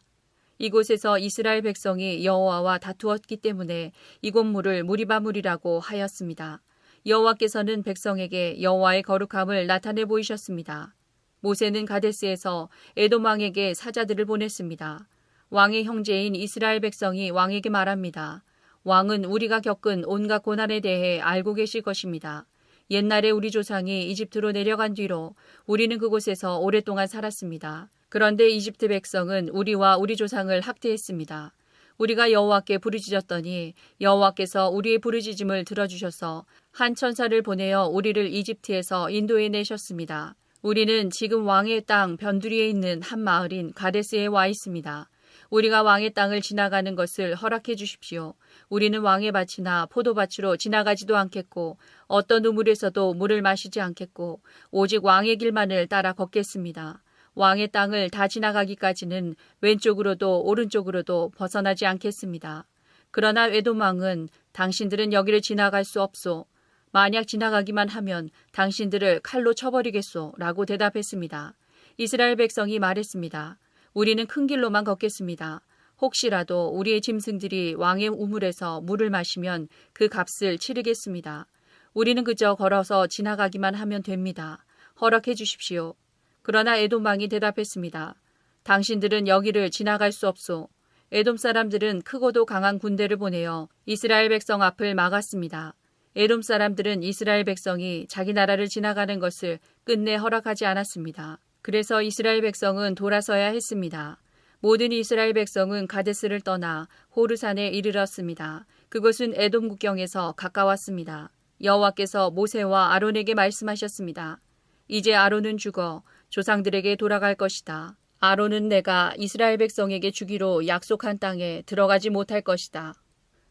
이곳에서 이스라엘 백성이 여호와와 다투었기 때문에 이곳 물을 무리바물이라고 하였습니다. 여호와께서는 백성에게 여호와의 거룩함을 나타내 보이셨습니다. 모세는 가데스에서 에돔 왕에게 사자들을 보냈습니다. 왕의 형제인 이스라엘 백성이 왕에게 말합니다. 왕은 우리가 겪은 온갖 고난에 대해 알고 계실 것입니다. 옛날에 우리 조상이 이집트로 내려간 뒤로 우리는 그곳에서 오랫동안 살았습니다. 그런데 이집트 백성은 우리와 우리 조상을 학대했습니다. 우리가 여호와께 부르짖었더니 여호와께서 우리의 부르짖음을 들어주셔서 한 천사를 보내어 우리를 이집트에서 인도해 내셨습니다. 우리는 지금 왕의 땅 변두리에 있는 한 마을인 가데스에 와 있습니다. 우리가 왕의 땅을 지나가는 것을 허락해 주십시오. 우리는 왕의 밭이나 포도밭으로 지나가지도 않겠고 어떤 우물에서도 물을 마시지 않겠고 오직 왕의 길만을 따라 걷겠습니다. 왕의 땅을 다 지나가기까지는 왼쪽으로도 오른쪽으로도 벗어나지 않겠습니다. 그러나 에돔 왕은 당신들은 여기를 지나갈 수 없소. 만약 지나가기만 하면 당신들을 칼로 쳐버리겠소 라고 대답했습니다. 이스라엘 백성이 말했습니다. 우리는 큰 길로만 걷겠습니다. 혹시라도 우리의 짐승들이 왕의 우물에서 물을 마시면 그 값을 치르겠습니다. 우리는 그저 걸어서 지나가기만 하면 됩니다. 허락해 주십시오. 그러나 에돔 왕이 대답했습니다. 당신들은 여기를 지나갈 수 없소. 에돔 사람들은 크고도 강한 군대를 보내어 이스라엘 백성 앞을 막았습니다. 에돔 사람들은 이스라엘 백성이 자기 나라를 지나가는 것을 끝내 허락하지 않았습니다. 그래서 이스라엘 백성은 돌아서야 했습니다. 모든 이스라엘 백성은 가데스를 떠나 호르산에 이르렀습니다. 그것은 에돔 국경에서 가까웠습니다. 여호와께서 모세와 아론에게 말씀하셨습니다. 이제 아론은 죽어 조상들에게 돌아갈 것이다. 아론은 내가 이스라엘 백성에게 주기로 약속한 땅에 들어가지 못할 것이다.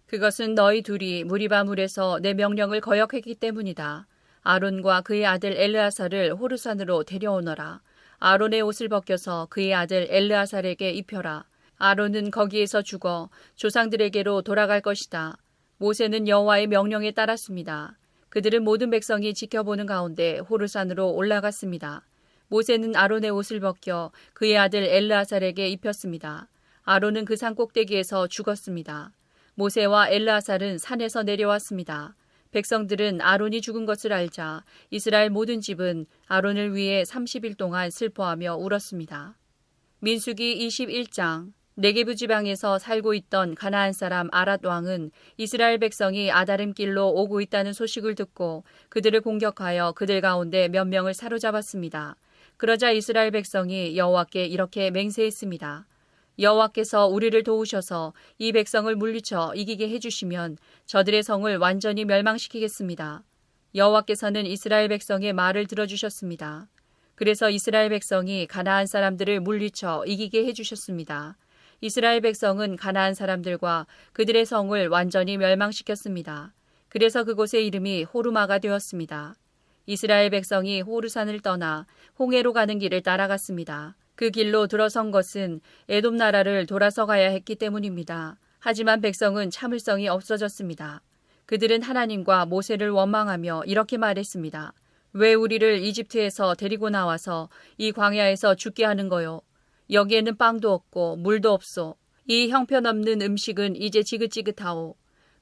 그것은 너희 둘이 무리바물에서 내 명령을 거역했기 때문이다. 아론과 그의 아들 엘르아사를 호르산으로 데려오너라. 아론의 옷을 벗겨서 그의 아들 엘르아살에게 입혀라. 아론은 거기에서 죽어 조상들에게로 돌아갈 것이다. 모세는 여호와의 명령에 따랐습니다. 그들은 모든 백성이 지켜보는 가운데 호르산으로 올라갔습니다. 모세는 아론의 옷을 벗겨 그의 아들 엘르아살에게 입혔습니다. 아론은 그 산 꼭대기에서 죽었습니다. 모세와 엘르아살은 산에서 내려왔습니다. 백성들은 아론이 죽은 것을 알자 이스라엘 모든 집은 아론을 위해 30일 동안 슬퍼하며 울었습니다. 민수기 21장. 네게부 지방에서 살고 있던 가나안 사람 아랏 왕은 이스라엘 백성이 아다름길로 오고 있다는 소식을 듣고 그들을 공격하여 그들 가운데 몇 명을 사로잡았습니다. 그러자 이스라엘 백성이 여호와께 이렇게 맹세했습니다. 여호와께서 우리를 도우셔서 이 백성을 물리쳐 이기게 해주시면 저들의 성을 완전히 멸망시키겠습니다. 여호와께서는 이스라엘 백성의 말을 들어주셨습니다. 그래서 이스라엘 백성이 가나안 사람들을 물리쳐 이기게 해주셨습니다. 이스라엘 백성은 가나안 사람들과 그들의 성을 완전히 멸망시켰습니다. 그래서 그곳의 이름이 호르마가 되었습니다. 이스라엘 백성이 호르산을 떠나 홍해로 가는 길을 따라갔습니다. 그 길로 들어선 것은 에돔 나라를 돌아서 가야 했기 때문입니다. 하지만 백성은 참을성이 없어졌습니다. 그들은 하나님과 모세를 원망하며 이렇게 말했습니다. 왜 우리를 이집트에서 데리고 나와서 이 광야에서 죽게 하는 거요? 여기에는 빵도 없고 물도 없소. 이 형편없는 음식은 이제 지긋지긋하오.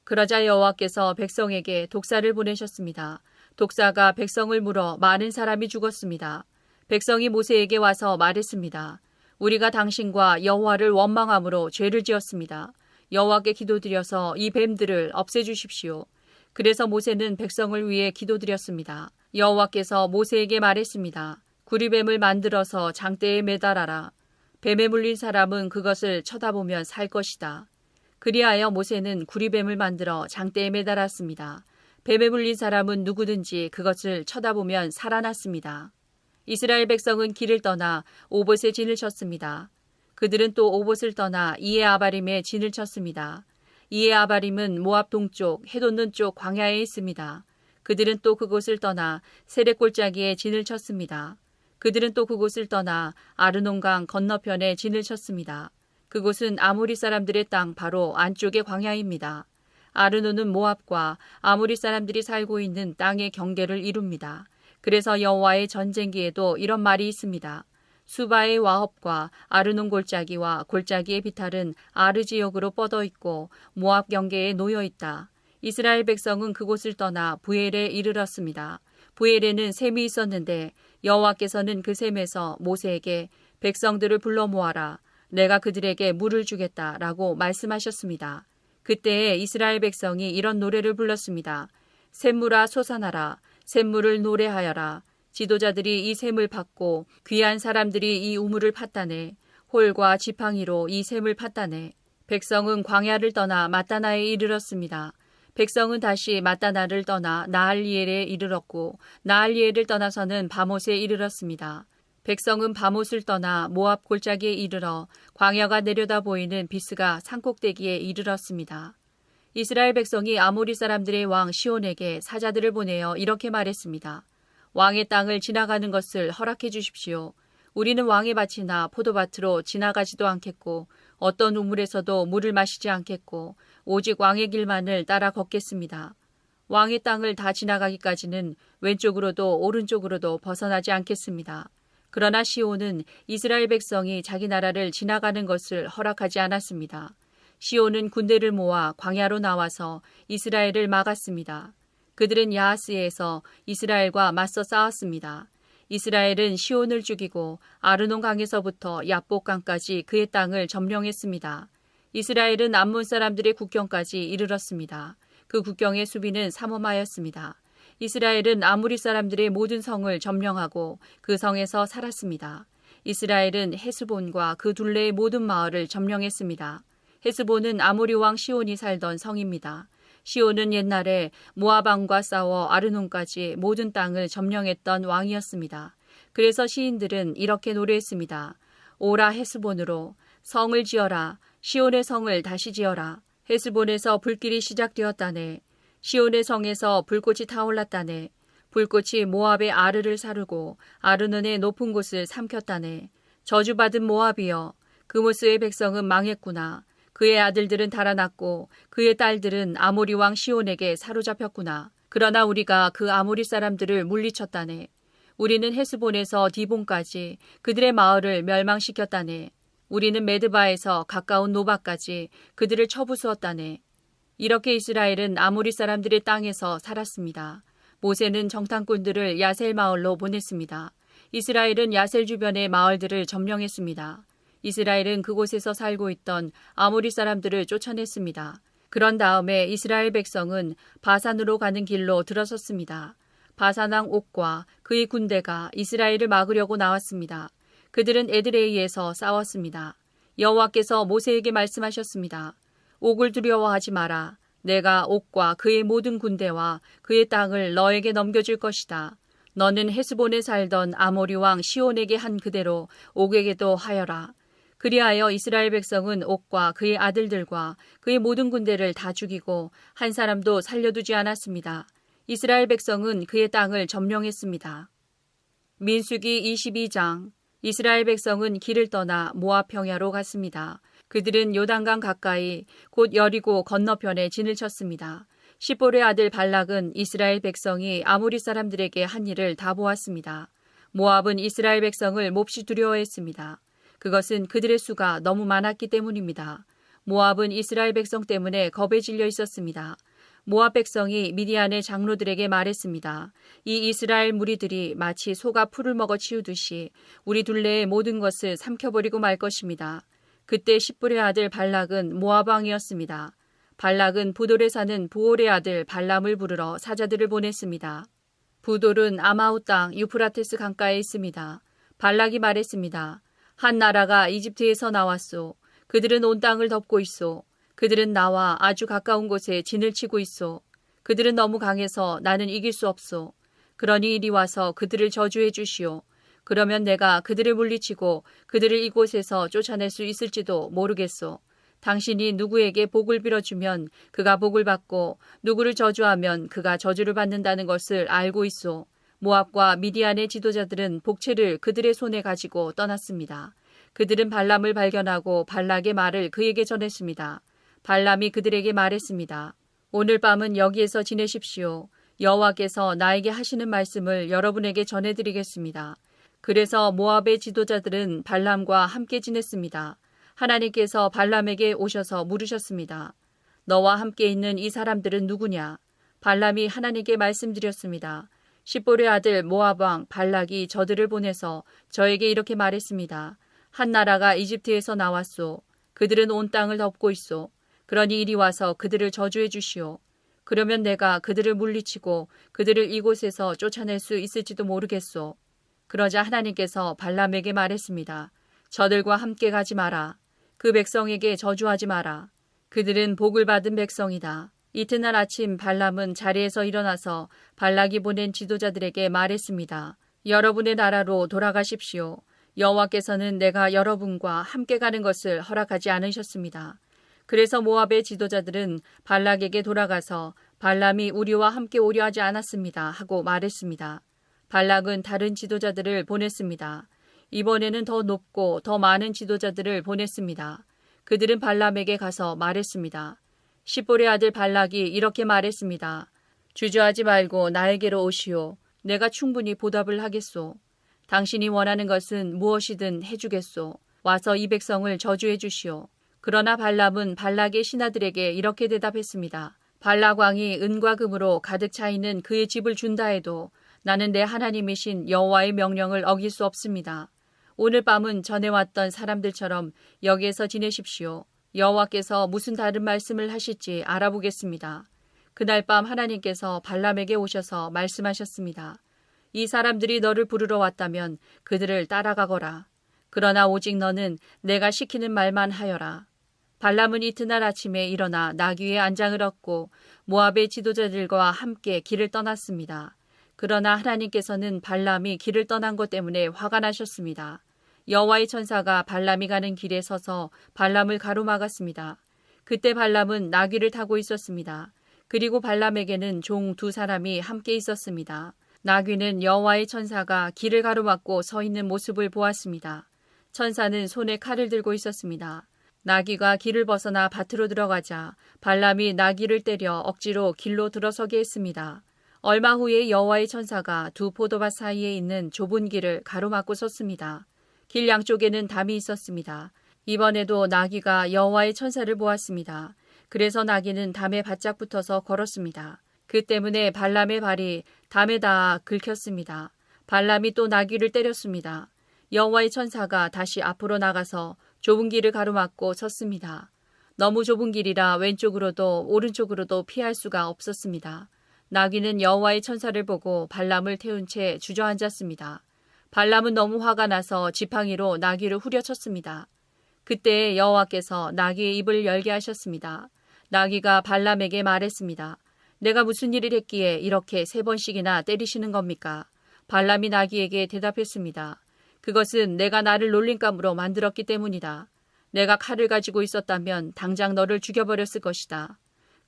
그러자 여호와께서 백성에게 독사를 보내셨습니다. 독사가 백성을 물어 많은 사람이 죽었습니다. 백성이 모세에게 와서 말했습니다. 우리가 당신과 여호와를 원망함으로 죄를 지었습니다. 여호와께 기도드려서 이 뱀들을 없애주십시오. 그래서 모세는 백성을 위해 기도드렸습니다. 여호와께서 모세에게 말했습니다. 구리뱀을 만들어서 장대에 매달아라. 뱀에 물린 사람은 그것을 쳐다보면 살 것이다. 그리하여 모세는 구리뱀을 만들어 장대에 매달았습니다. 뱀에 물린 사람은 누구든지 그것을 쳐다보면 살아났습니다. 이스라엘 백성은 길을 떠나 오봇에 진을 쳤습니다. 그들은 또 오봇을 떠나 이에 아바림에 진을 쳤습니다. 이에 아바림은 모압 동쪽 해돋는 쪽 광야에 있습니다. 그들은 또 그곳을 떠나 세렛 골짜기에 진을 쳤습니다. 그들은 또 그곳을 떠나 아르논강 건너편에 진을 쳤습니다. 그곳은 아모리 사람들의 땅 바로 안쪽의 광야입니다. 아르논은 모압과 아모리 사람들이 살고 있는 땅의 경계를 이룹니다. 그래서 여호와의 전쟁기에도 이런 말이 있습니다. 수바의 와합과 아르논 골짜기와 골짜기의 비탈은 아르 지역으로 뻗어 있고 모압 경계에 놓여 있다. 이스라엘 백성은 그곳을 떠나 부엘에 이르렀습니다. 부엘에는 샘이 있었는데 여호와께서는 그 샘에서 모세에게 백성들을 불러 모아라. 내가 그들에게 물을 주겠다라고 말씀하셨습니다. 그때에 이스라엘 백성이 이런 노래를 불렀습니다. 샘물아 솟아나라. 샘물을 노래하여라. 지도자들이 이 샘을 팠고 귀한 사람들이 이 우물을 팠다네. 홀과 지팡이로 이 샘을 팠다네. 백성은 광야를 떠나 마따나에 이르렀습니다. 백성은 다시 마따나를 떠나 나할리엘에 이르렀고 나할리엘을 떠나서는 바못에 이르렀습니다. 백성은 바못을 떠나 모압 골짜기에 이르러 광야가 내려다 보이는 비스가 산꼭대기에 이르렀습니다. 이스라엘 백성이 아모리 사람들의 왕 시온에게 사자들을 보내어 이렇게 말했습니다. 왕의 땅을 지나가는 것을 허락해 주십시오. 우리는 왕의 밭이나 포도밭으로 지나가지도 않겠고 어떤 우물에서도 물을 마시지 않겠고 오직 왕의 길만을 따라 걷겠습니다. 왕의 땅을 다 지나가기까지는 왼쪽으로도 오른쪽으로도 벗어나지 않겠습니다. 그러나 시온은 이스라엘 백성이 자기 나라를 지나가는 것을 허락하지 않았습니다. 시온은 군대를 모아 광야로 나와서 이스라엘을 막았습니다. 그들은 야하스에서 이스라엘과 맞서 싸웠습니다. 이스라엘은 시온을 죽이고 아르논 강에서부터 야복강까지 그의 땅을 점령했습니다. 이스라엘은 암몬 사람들의 국경까지 이르렀습니다. 그 국경의 수비는 삼엄하였습니다. 이스라엘은 아무리 사람들의 모든 성을 점령하고 그 성에서 살았습니다. 이스라엘은 헤스본과 그 둘레의 모든 마을을 점령했습니다. 헤스본은 아모리 왕 시온이 살던 성입니다. 시온은 옛날에 모압 왕과 싸워 아르논까지 모든 땅을 점령했던 왕이었습니다. 그래서 시인들은 이렇게 노래했습니다. 오라 헤스본으로 성을 지어라. 시온의 성을 다시 지어라. 헤스본에서 불길이 시작되었다네. 시온의 성에서 불꽃이 타올랐다네. 불꽃이 모압의 아르를 사르고 아르논의 높은 곳을 삼켰다네. 저주받은 모압이여. 그모스의 백성은 망했구나. 그의 아들들은 달아났고 그의 딸들은 아모리 왕 시온에게 사로잡혔구나. 그러나 우리가 그 아모리 사람들을 물리쳤다네. 우리는 헤스본에서 디본까지 그들의 마을을 멸망시켰다네. 우리는 메드바에서 가까운 노바까지 그들을 쳐부수었다네. 이렇게 이스라엘은 아모리 사람들의 땅에서 살았습니다. 모세는 정탐꾼들을 야셀 마을로 보냈습니다. 이스라엘은 야셀 주변의 마을들을 점령했습니다. 이스라엘은 그곳에서 살고 있던 아모리 사람들을 쫓아냈습니다. 그런 다음에 이스라엘 백성은 바산으로 가는 길로 들어섰습니다. 바산왕 옥과 그의 군대가 이스라엘을 막으려고 나왔습니다. 그들은 에드레이에서 싸웠습니다. 여호와께서 모세에게 말씀하셨습니다. 옥을 두려워하지 마라. 내가 옥과 그의 모든 군대와 그의 땅을 너에게 넘겨줄 것이다. 너는 헤스본에 살던 아모리 왕 시온에게 한 그대로 옥에게도 하여라. 그리하여 이스라엘 백성은 옥과 그의 아들들과 그의 모든 군대를 다 죽이고 한 사람도 살려두지 않았습니다. 이스라엘 백성은 그의 땅을 점령했습니다. 민수기 22장. 이스라엘 백성은 길을 떠나 모압 평야로 갔습니다. 그들은 요단강 가까이 곧 여리고 건너편에 진을 쳤습니다. 십볼의 아들 발락은 이스라엘 백성이 아모리 사람들에게 한 일을 다 보았습니다. 모압은 이스라엘 백성을 몹시 두려워했습니다. 그것은 그들의 수가 너무 많았기 때문입니다. 모압은 이스라엘 백성 때문에 겁에 질려 있었습니다. 모압 백성이 미디안의 장로들에게 말했습니다. 이 이스라엘 무리들이 마치 소가 풀을 먹어 치우듯이 우리 둘레의 모든 것을 삼켜버리고 말 것입니다. 그때 십볼의 아들 발락은 모압 왕이었습니다. 발락은 부돌에 사는 부올의 아들 발람을 부르러 사자들을 보냈습니다. 부돌은 아마우 땅 유프라테스 강가에 있습니다. 발락이 말했습니다. 한 나라가 이집트에서 나왔소. 그들은 온 땅을 덮고 있소. 그들은 나와 아주 가까운 곳에 진을 치고 있소. 그들은 너무 강해서 나는 이길 수 없소. 그러니 이리 와서 그들을 저주해 주시오. 그러면 내가 그들을 물리치고 그들을 이곳에서 쫓아낼 수 있을지도 모르겠소. 당신이 누구에게 복을 빌어주면 그가 복을 받고 누구를 저주하면 그가 저주를 받는다는 것을 알고 있소. 모압과 미디안의 지도자들은 복채를 그들의 손에 가지고 떠났습니다. 그들은 발람을 발견하고 발락의 말을 그에게 전했습니다. 발람이 그들에게 말했습니다. 오늘 밤은 여기에서 지내십시오. 여호와께서 나에게 하시는 말씀을 여러분에게 전해드리겠습니다. 그래서 모압의 지도자들은 발람과 함께 지냈습니다. 하나님께서 발람에게 오셔서 물으셨습니다. 너와 함께 있는 이 사람들은 누구냐? 발람이 하나님께 말씀드렸습니다. 십볼의 아들 모압 왕 발락이 저들을 보내서 저에게 이렇게 말했습니다. 한 나라가 이집트에서 나왔소. 그들은 온 땅을 덮고 있소. 그러니 이리 와서 그들을 저주해 주시오. 그러면 내가 그들을 물리치고 그들을 이곳에서 쫓아낼 수 있을지도 모르겠소. 그러자 하나님께서 발람에게 말했습니다. 저들과 함께 가지 마라. 그 백성에게 저주하지 마라. 그들은 복을 받은 백성이다. 이튿날 아침 발람은 자리에서 일어나서 발락이 보낸 지도자들에게 말했습니다. 여러분의 나라로 돌아가십시오. 여호와께서는 내가 여러분과 함께 가는 것을 허락하지 않으셨습니다. 그래서 모압의 지도자들은 발락에게 돌아가서 발람이 우리와 함께 오려 하지 않았습니다 하고 말했습니다. 발락은 다른 지도자들을 보냈습니다. 이번에는 더 높고 더 많은 지도자들을 보냈습니다. 그들은 발람에게 가서 말했습니다. 십볼의 아들 발락이 이렇게 말했습니다. 주저하지 말고 나에게로 오시오. 내가 충분히 보답을 하겠소. 당신이 원하는 것은 무엇이든 해주겠소. 와서 이 백성을 저주해 주시오. 그러나 발람은 발락의 신하들에게 이렇게 대답했습니다. 발락 왕이 은과 금으로 가득 차 있는 그의 집을 준다 해도 나는 내 하나님이신 여호와의 명령을 어길 수 없습니다. 오늘 밤은 전에 왔던 사람들처럼 여기에서 지내십시오. 여호와께서 무슨 다른 말씀을 하실지 알아보겠습니다. 그날 밤 하나님께서 발람에게 오셔서 말씀하셨습니다. 이 사람들이 너를 부르러 왔다면 그들을 따라가거라. 그러나 오직 너는 내가 시키는 말만 하여라. 발람은 이튿날 아침에 일어나 나귀의 안장을 얻고 모압의 지도자들과 함께 길을 떠났습니다. 그러나 하나님께서는 발람이 길을 떠난 것 때문에 화가 나셨습니다. 여호와의 천사가 발람이 가는 길에 서서 발람을 가로막았습니다. 그때 발람은 나귀를 타고 있었습니다. 그리고 발람에게는 종 두 사람이 함께 있었습니다. 나귀는 여호와의 천사가 길을 가로막고 서 있는 모습을 보았습니다. 천사는 손에 칼을 들고 있었습니다. 나귀가 길을 벗어나 밭으로 들어가자 발람이 나귀를 때려 억지로 길로 들어서게 했습니다. 얼마 후에 여호와의 천사가 두 포도밭 사이에 있는 좁은 길을 가로막고 섰습니다. 길 양쪽에는 담이 있었습니다. 이번에도 나귀가 여호와의 천사를 보았습니다. 그래서 나귀는 담에 바짝 붙어서 걸었습니다. 그 때문에 발람의 발이 담에 닿아 긁혔습니다. 발람이 또 나귀를 때렸습니다. 여호와의 천사가 다시 앞으로 나가서 좁은 길을 가로막고 섰습니다. 너무 좁은 길이라 왼쪽으로도 오른쪽으로도 피할 수가 없었습니다. 나귀는 여호와의 천사를 보고 발람을 태운 채 주저앉았습니다. 발람은 너무 화가 나서 지팡이로 나귀를 후려쳤습니다. 그때 여호와께서 나귀의 입을 열게 하셨습니다. 나귀가 발람에게 말했습니다. 내가 무슨 일을 했기에 이렇게 3번씩이나 때리시는 겁니까? 발람이 나귀에게 대답했습니다. 그것은 내가 나를 놀림감으로 만들었기 때문이다. 내가 칼을 가지고 있었다면 당장 너를 죽여버렸을 것이다.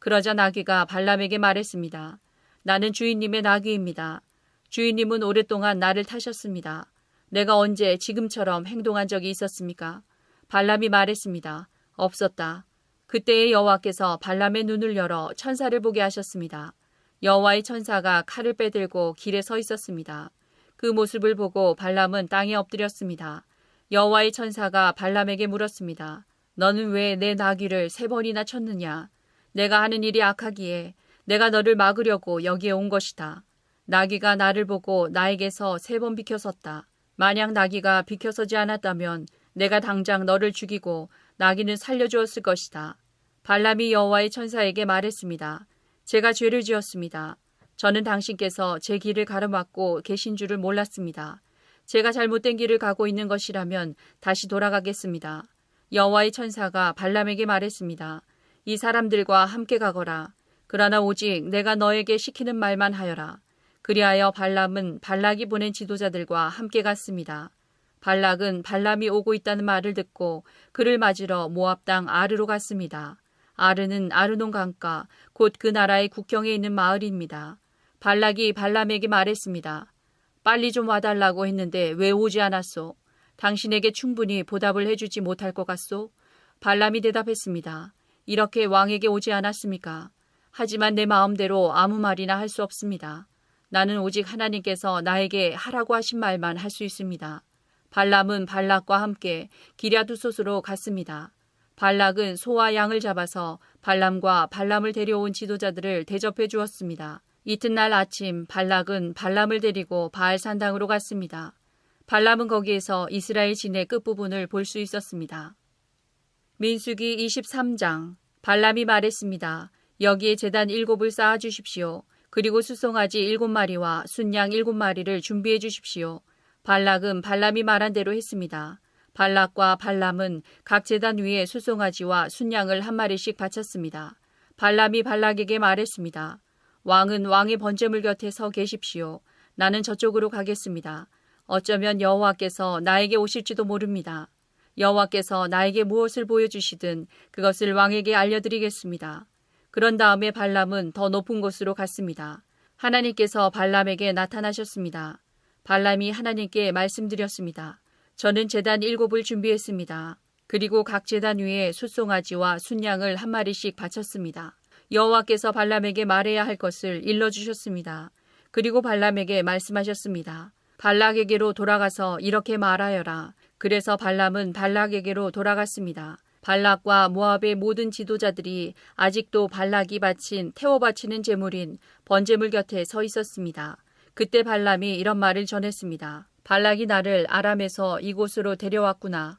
그러자 나귀가 발람에게 말했습니다. 나는 주인님의 나귀입니다. 주인님은 오랫동안 나를 타셨습니다. 내가 언제 지금처럼 행동한 적이 있었습니까? 발람이 말했습니다. 없었다. 그때의 여호와께서 발람의 눈을 열어 천사를 보게 하셨습니다. 여호와의 천사가 칼을 빼들고 길에 서 있었습니다. 그 모습을 보고 발람은 땅에 엎드렸습니다. 여호와의 천사가 발람에게 물었습니다. 너는 왜 내 나귀를 3번이나 쳤느냐? 내가 하는 일이 악하기에 내가 너를 막으려고 여기에 온 것이다. 나귀가 나를 보고 나에게서 3번 비켜섰다. 만약 나귀가 비켜서지 않았다면 내가 당장 너를 죽이고 나귀는 살려주었을 것이다. 발람이 여호와의 천사에게 말했습니다. 제가 죄를 지었습니다. 저는 당신께서 제 길을 가로막고 계신 줄을 몰랐습니다. 제가 잘못된 길을 가고 있는 것이라면 다시 돌아가겠습니다. 여호와의 천사가 발람에게 말했습니다. 이 사람들과 함께 가거라. 그러나 오직 내가 너에게 시키는 말만 하여라. 그리하여 발람은 발락이 보낸 지도자들과 함께 갔습니다. 발락은 발람이 오고 있다는 말을 듣고 그를 맞으러 모압 땅 아르로 갔습니다. 아르는 아르논 강가 곧 그 나라의 국경에 있는 마을입니다. 발락이 발람에게 말했습니다. 빨리 좀 와달라고 했는데 왜 오지 않았소? 당신에게 충분히 보답을 해주지 못할 것 같소? 발람이 대답했습니다. 이렇게 왕에게 오지 않았습니까? 하지만 내 마음대로 아무 말이나 할 수 없습니다. 나는 오직 하나님께서 나에게 하라고 하신 말만 할 수 있습니다. 발람은 발락과 함께 기랴두솥으로 갔습니다. 발락은 소와 양을 잡아서 발람과 발람을 데려온 지도자들을 대접해 주었습니다. 이튿날 아침 발락은 발람을 데리고 바알산당으로 갔습니다. 발람은 거기에서 이스라엘 진의 끝부분을 볼 수 있었습니다. 민수기 23장. 발람이 말했습니다. 여기에 제단 7을 쌓아 주십시오. 그리고 수송아지 7마리와 순양 7마리를 준비해 주십시오. 발락은 발람이 말한 대로 했습니다. 발락과 발람은 각 제단 위에 수송아지와 순양을 1마리씩 바쳤습니다. 발람이 발락에게 말했습니다. 왕은 왕의 번제물 곁에 서 계십시오. 나는 저쪽으로 가겠습니다. 어쩌면 여호와께서 나에게 오실지도 모릅니다. 여호와께서 나에게 무엇을 보여주시든 그것을 왕에게 알려드리겠습니다. 그런 다음에 발람은 더 높은 곳으로 갔습니다. 하나님께서 발람에게 나타나셨습니다. 발람이 하나님께 말씀드렸습니다. 저는 제단 7을 준비했습니다. 그리고 각 제단 위에 숫송아지와 순양을 1마리씩 바쳤습니다. 여호와께서 발람에게 말해야 할 것을 일러주셨습니다. 그리고 발람에게 말씀하셨습니다. 발락에게로 돌아가서 이렇게 말하여라. 그래서 발람은 발락에게로 돌아갔습니다. 발락과 모압의 모든 지도자들이 아직도 발락이 태워 바치는 제물인 번제물 곁에 서 있었습니다. 그때 발람이 이런 말을 전했습니다. 발락이 나를 아람에서 이곳으로 데려왔구나.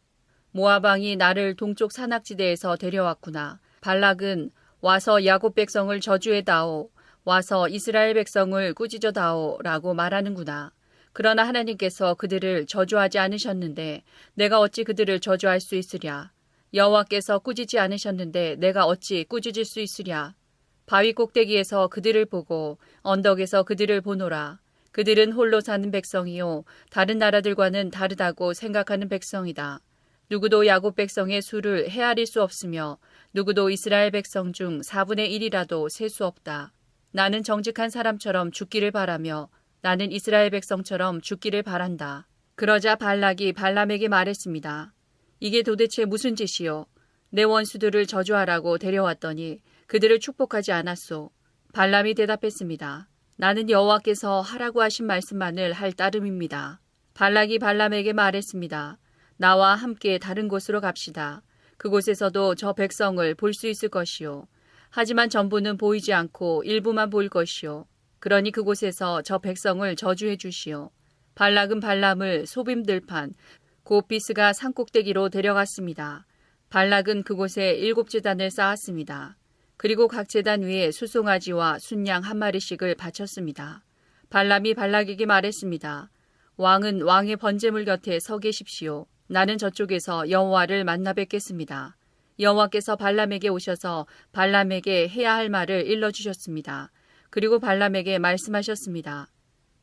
모압 왕이 나를 동쪽 산악지대에서 데려왔구나. 발락은 와서 야곱 백성을 저주해다오. 와서 이스라엘 백성을 꾸짖어다오 라고 말하는구나. 그러나 하나님께서 그들을 저주하지 않으셨는데 내가 어찌 그들을 저주할 수 있으랴. 여호와께서 꾸짖지 않으셨는데 내가 어찌 꾸짖을 수 있으랴. 바위 꼭대기에서 그들을 보고 언덕에서 그들을 보노라. 그들은 홀로 사는 백성이요 다른 나라들과는 다르다고 생각하는 백성이다. 누구도 야곱 백성의 수를 헤아릴 수 없으며 누구도 이스라엘 백성 중 4분의 1이라도 셀 수 없다. 나는 정직한 사람처럼 죽기를 바라며 나는 이스라엘 백성처럼 죽기를 바란다. 그러자 발락이 발람에게 말했습니다. 이게 도대체 무슨 짓이요? 내 원수들을 저주하라고 데려왔더니 그들을 축복하지 않았소. 발람이 대답했습니다. 나는 여호와께서 하라고 하신 말씀만을 할 따름입니다. 발락이 발람에게 말했습니다. 나와 함께 다른 곳으로 갑시다. 그곳에서도 저 백성을 볼 수 있을 것이요. 하지만 전부는 보이지 않고 일부만 보일 것이요. 그러니 그곳에서 저 백성을 저주해 주시오. 발락은 발람을 소빔 들판 곧 비스가 산꼭대기로 데려갔습니다. 발락은 그곳에 7제단을 쌓았습니다. 그리고 각 제단 위에 수송아지와 순양 1마리씩을 바쳤습니다. 발람이 발락에게 말했습니다. 왕은 왕의 번제물 곁에 서 계십시오. 나는 저쪽에서 여호와를 만나 뵙겠습니다. 여호와께서 발람에게 오셔서 발람에게 해야 할 말을 일러주셨습니다. 그리고 발람에게 말씀하셨습니다.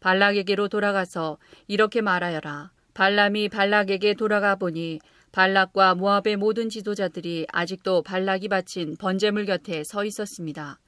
발락에게로 돌아가서 이렇게 말하여라. 발람이 발락에게 돌아가 보니 발락과 모압의 모든 지도자들이 아직도 발락이 바친 번제물 곁에 서 있었습니다.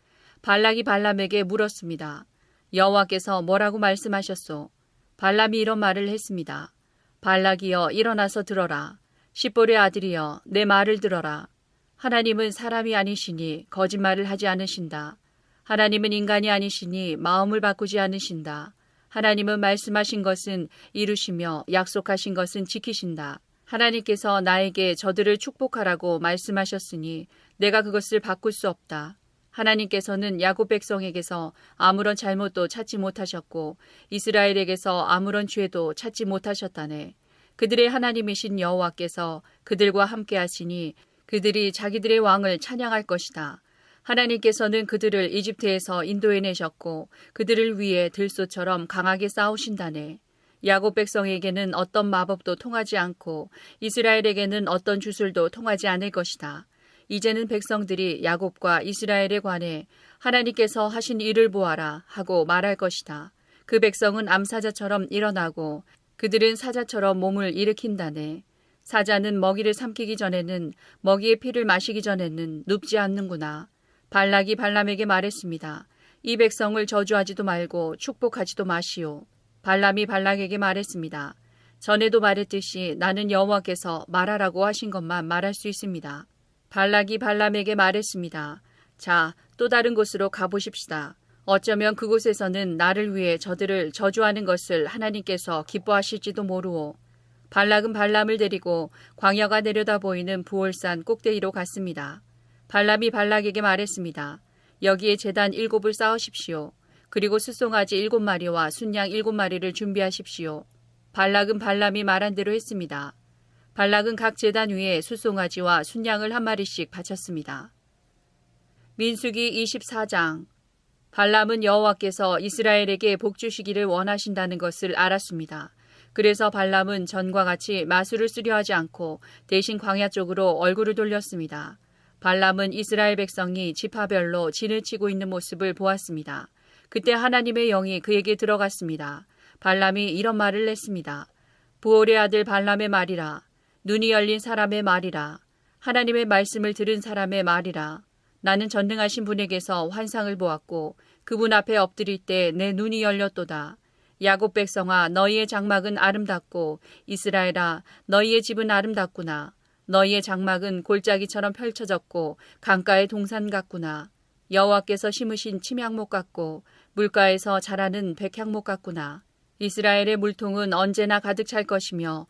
발락이 발람에게 물었습니다. 여호와께서 뭐라고 말씀하셨소? 발람이 이런 말을 했습니다. 발락이여 일어나서 들어라. 십볼의 아들이여 내 말을 들어라. 하나님은 사람이 아니시니 거짓말을 하지 않으신다. 하나님은 인간이 아니시니 마음을 바꾸지 않으신다. 하나님은 말씀하신 것은 이루시며 약속하신 것은 지키신다. 하나님께서 나에게 저들을 축복하라고 말씀하셨으니 내가 그것을 바꿀 수 없다. 하나님께서는 야곱 백성에게서 아무런 잘못도 찾지 못하셨고 이스라엘에게서 아무런 죄도 찾지 못하셨다네. 그들의 하나님이신 여호와께서 그들과 함께 하시니 그들이 자기들의 왕을 찬양할 것이다. 하나님께서는 그들을 이집트에서 인도해내셨고 그들을 위해 들소처럼 강하게 싸우신다네. 야곱 백성에게는 어떤 마법도 통하지 않고 이스라엘에게는 어떤 주술도 통하지 않을 것이다. 이제는 백성들이 야곱과 이스라엘에 관해 하나님께서 하신 일을 보아라 하고 말할 것이다. 그 백성은 암사자처럼 일어나고 그들은 사자처럼 몸을 일으킨다네. 사자는 먹이를 삼키기 전에는 먹이의 피를 마시기 전에는 눕지 않는구나. 발락이 발람에게 말했습니다. 이 백성을 저주하지도 말고 축복하지도 마시오. 발람이 발락에게 말했습니다. 전에도 말했듯이 나는 여호와께서 말하라고 하신 것만 말할 수 있습니다. 발락이 발람에게 말했습니다. 자, 또 다른 곳으로 가보십시다. 어쩌면 그곳에서는 나를 위해 저들을 저주하는 것을 하나님께서 기뻐하실지도 모르오. 발락은 발람을 데리고 광야가 내려다 보이는 부올산 꼭대기로 갔습니다. 발람이 발락에게 말했습니다. 여기에 제단 7을 쌓으십시오. 그리고 숫송아지 7마리와 순양 7마리를 준비하십시오. 발락은 발람이 말한 대로 했습니다. 발락은 각 제단 위에 숫송아지와 순양을 1마리씩 바쳤습니다. 민수기 24장. 발람은 여호와께서 이스라엘에게 복 주시기를 원하신다는 것을 알았습니다. 그래서 발람은 전과 같이 마술을 쓰려 하지 않고 대신 광야 쪽으로 얼굴을 돌렸습니다. 발람은 이스라엘 백성이 지파별로 진을 치고 있는 모습을 보았습니다. 그때 하나님의 영이 그에게 들어갔습니다. 발람이 이런 말을 냈습니다. 부올의 아들 발람의 말이라. 눈이 열린 사람의 말이라. 하나님의 말씀을 들은 사람의 말이라. 나는 전능하신 분에게서 환상을 보았고 그분 앞에 엎드릴 때 내 눈이 열렸도다. 야곱 백성아 너희의 장막은 아름답고 이스라엘아 너희의 집은 아름답구나. 너희의 장막은 골짜기처럼 펼쳐졌고 강가의 동산 같구나. 여호와께서 심으신 침향목 같고 물가에서 자라는 백향목 같구나. 이스라엘의 물통은 언제나 가득 찰 것이며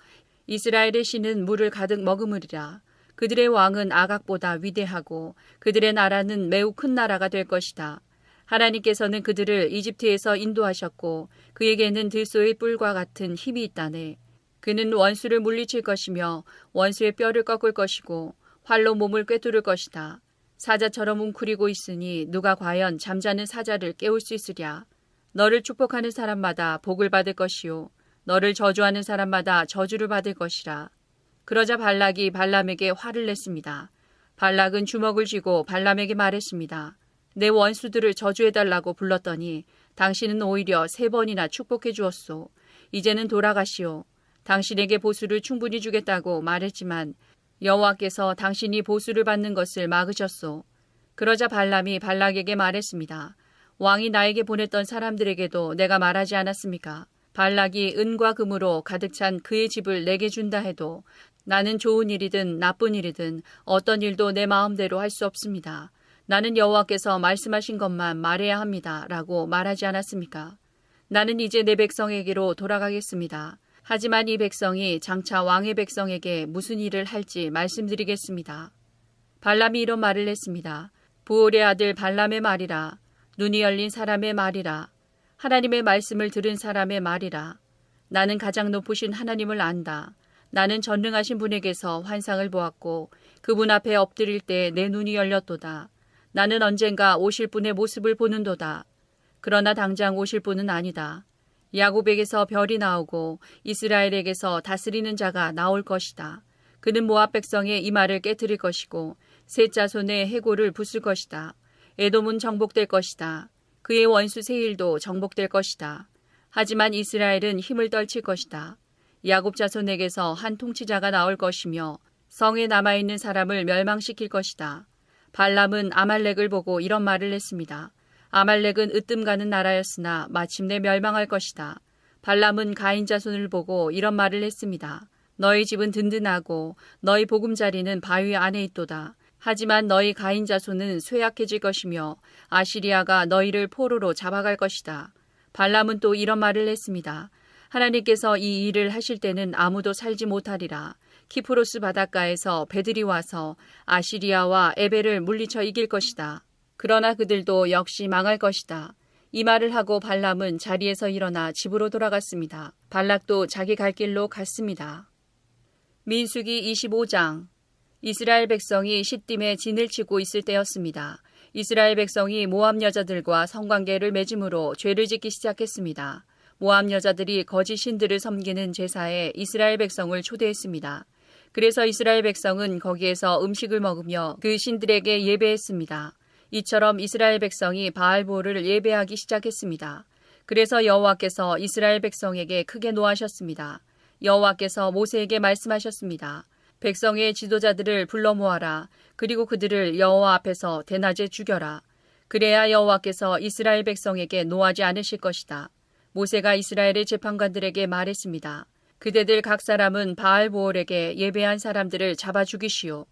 이스라엘의 신은 물을 가득 머금으리라. 그들의 왕은 아각보다 위대하고 그들의 나라는 매우 큰 나라가 될 것이다. 하나님께서는 그들을 이집트에서 인도하셨고 그에게는 들소의 뿔과 같은 힘이 있다네. 그는 원수를 물리칠 것이며 원수의 뼈를 꺾을 것이고 활로 몸을 꿰뚫을 것이다. 사자처럼 웅크리고 있으니 누가 과연 잠자는 사자를 깨울 수 있으랴. 너를 축복하는 사람마다 복을 받을 것이요 너를 저주하는 사람마다 저주를 받을 것이라. 그러자 발락이 발람에게 화를 냈습니다. 발락은 주먹을 쥐고 발람에게 말했습니다. 내 원수들을 저주해달라고 불렀더니 당신은 오히려 3번이나 축복해 주었소. 이제는 돌아가시오. 당신에게 보수를 충분히 주겠다고 말했지만 여호와께서 당신이 보수를 받는 것을 막으셨소. 그러자 발람이 발락에게 말했습니다. 왕이 나에게 보냈던 사람들에게도 내가 말하지 않았습니까? 발락이 은과 금으로 가득 찬 그의 집을 내게 준다 해도 나는 좋은 일이든 나쁜 일이든 어떤 일도 내 마음대로 할 수 없습니다. 나는 여호와께서 말씀하신 것만 말해야 합니다. 라고 말하지 않았습니까? 나는 이제 내 백성에게로 돌아가겠습니다. 하지만 이 백성이 장차 왕의 백성에게 무슨 일을 할지 말씀드리겠습니다. 발람이 이런 말을 했습니다. 부올의 아들 발람의 말이라. 눈이 열린 사람의 말이라. 하나님의 말씀을 들은 사람의 말이라. 나는 가장 높으신 하나님을 안다. 나는 전능하신 분에게서 환상을 보았고 그분 앞에 엎드릴 때 내 눈이 열렸도다. 나는 언젠가 오실 분의 모습을 보는도다. 그러나 당장 오실 분은 아니다. 야곱에게서 별이 나오고 이스라엘에게서 다스리는 자가 나올 것이다. 그는 모압 백성의 이마를 깨뜨릴 것이고 셋 자손의 해골을 부술 것이다. 에돔은 정복될 것이다. 그의 원수 세일도 정복될 것이다. 하지만 이스라엘은 힘을 떨칠 것이다. 야곱 자손에게서 한 통치자가 나올 것이며 성에 남아있는 사람을 멸망시킬 것이다. 발람은 아말렉을 보고 이런 말을 했습니다. 아말렉은 으뜸 가는 나라였으나 마침내 멸망할 것이다. 발람은 가인 자손을 보고 이런 말을 했습니다. 너희 집은 든든하고 너희 보금자리는 바위 안에 있도다. 하지만 너희 가인 자손은 쇠약해질 것이며 아시리아가 너희를 포로로 잡아갈 것이다. 발람은 또 이런 말을 했습니다. 하나님께서 이 일을 하실 때는 아무도 살지 못하리라. 키프로스 바닷가에서 배들이 와서 아시리아와 에벨을 물리쳐 이길 것이다. 그러나 그들도 역시 망할 것이다. 이 말을 하고 발람은 자리에서 일어나 집으로 돌아갔습니다. 발락도 자기 갈 길로 갔습니다. 민수기 25장. 이스라엘 백성이 시딤에 진을 치고 있을 때였습니다. 이스라엘 백성이 모압 여자들과 성관계를 맺음으로 죄를 짓기 시작했습니다. 모압 여자들이 거짓 신들을 섬기는 제사에 이스라엘 백성을 초대했습니다. 그래서 이스라엘 백성은 거기에서 음식을 먹으며 그 신들에게 예배했습니다. 이처럼 이스라엘 백성이 바알보를 예배하기 시작했습니다. 그래서 여호와께서 이스라엘 백성에게 크게 노하셨습니다. 여호와께서 모세에게 말씀하셨습니다. 백성의 지도자들을 불러 모아라. 그리고 그들을 여호와 앞에서 대낮에 죽여라. 그래야 여호와께서 이스라엘 백성에게 노하지 않으실 것이다. 모세가 이스라엘의 재판관들에게 말했습니다. 그대들 각 사람은 바알보올에게 예배한 사람들을 잡아 죽이시오.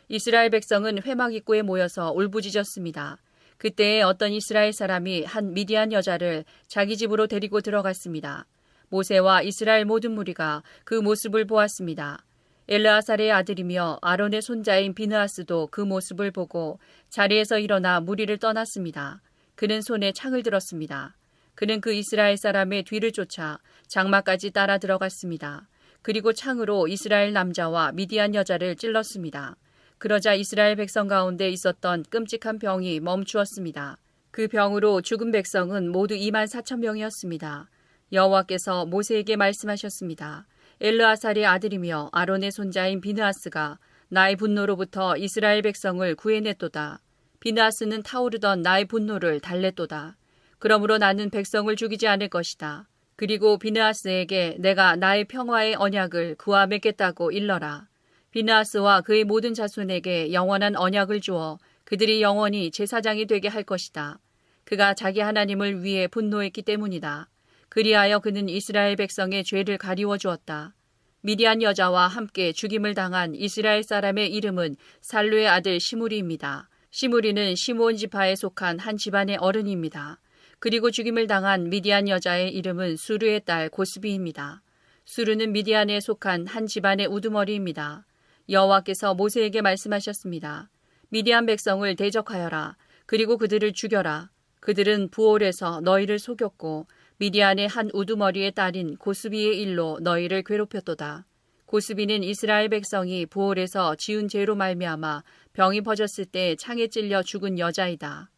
이스라엘 백성은 회막 입구에 모여서 울부짖었습니다. 그때에 어떤 이스라엘 사람이 한 미디안 여자를 자기 집으로 데리고 들어갔습니다. 모세와 이스라엘 모든 무리가 그 모습을 보았습니다. 엘르아살의 아들이며 아론의 손자인 비느하스도 그 모습을 보고 자리에서 일어나 무리를 떠났습니다. 그는 손에 창을 들었습니다. 그는 그 이스라엘 사람의 뒤를 쫓아 장막까지 따라 들어갔습니다. 그리고 창으로 이스라엘 남자와 미디안 여자를 찔렀습니다. 그러자 이스라엘 백성 가운데 있었던 끔찍한 병이 멈추었습니다. 그 병으로 죽은 백성은 모두 24,000명이었습니다. 여호와께서 모세에게 말씀하셨습니다. 엘르아살의 아들이며 아론의 손자인 비느하스가 나의 분노로부터 이스라엘 백성을 구해냈도다. 비느하스는 타오르던 나의 분노를 달랬도다. 그러므로 나는 백성을 죽이지 않을 것이다. 그리고 비느하스에게 내가 나의 평화의 언약을 그와 맺겠다고 일러라. 비느하스와 그의 모든 자손에게 영원한 언약을 주어 그들이 영원히 제사장이 되게 할 것이다. 그가 자기 하나님을 위해 분노했기 때문이다. 그리하여 그는 이스라엘 백성의 죄를 가리워 주었다. 미디안 여자와 함께 죽임을 당한 이스라엘 사람의 이름은 살루의 아들 시므리입니다. 시므리는 시므온 지파에 속한 한 집안의 어른입니다. 그리고 죽임을 당한 미디안 여자의 이름은 수르의 딸 고스비입니다. 수르는 미디안에 속한 한 집안의 우두머리입니다. 여호와께서 모세에게 말씀하셨습니다. 미디안 백성을 대적하여라. 그리고 그들을 죽여라. 그들은 부올에서 너희를 속였고 미디안의 한 우두머리의 딸인 고스비의 일로 너희를 괴롭혔도다. 고스비는 이스라엘 백성이 부올에서 지은 죄로 말미암아 병이 퍼졌을 때 창에 찔려 죽은 여자이다.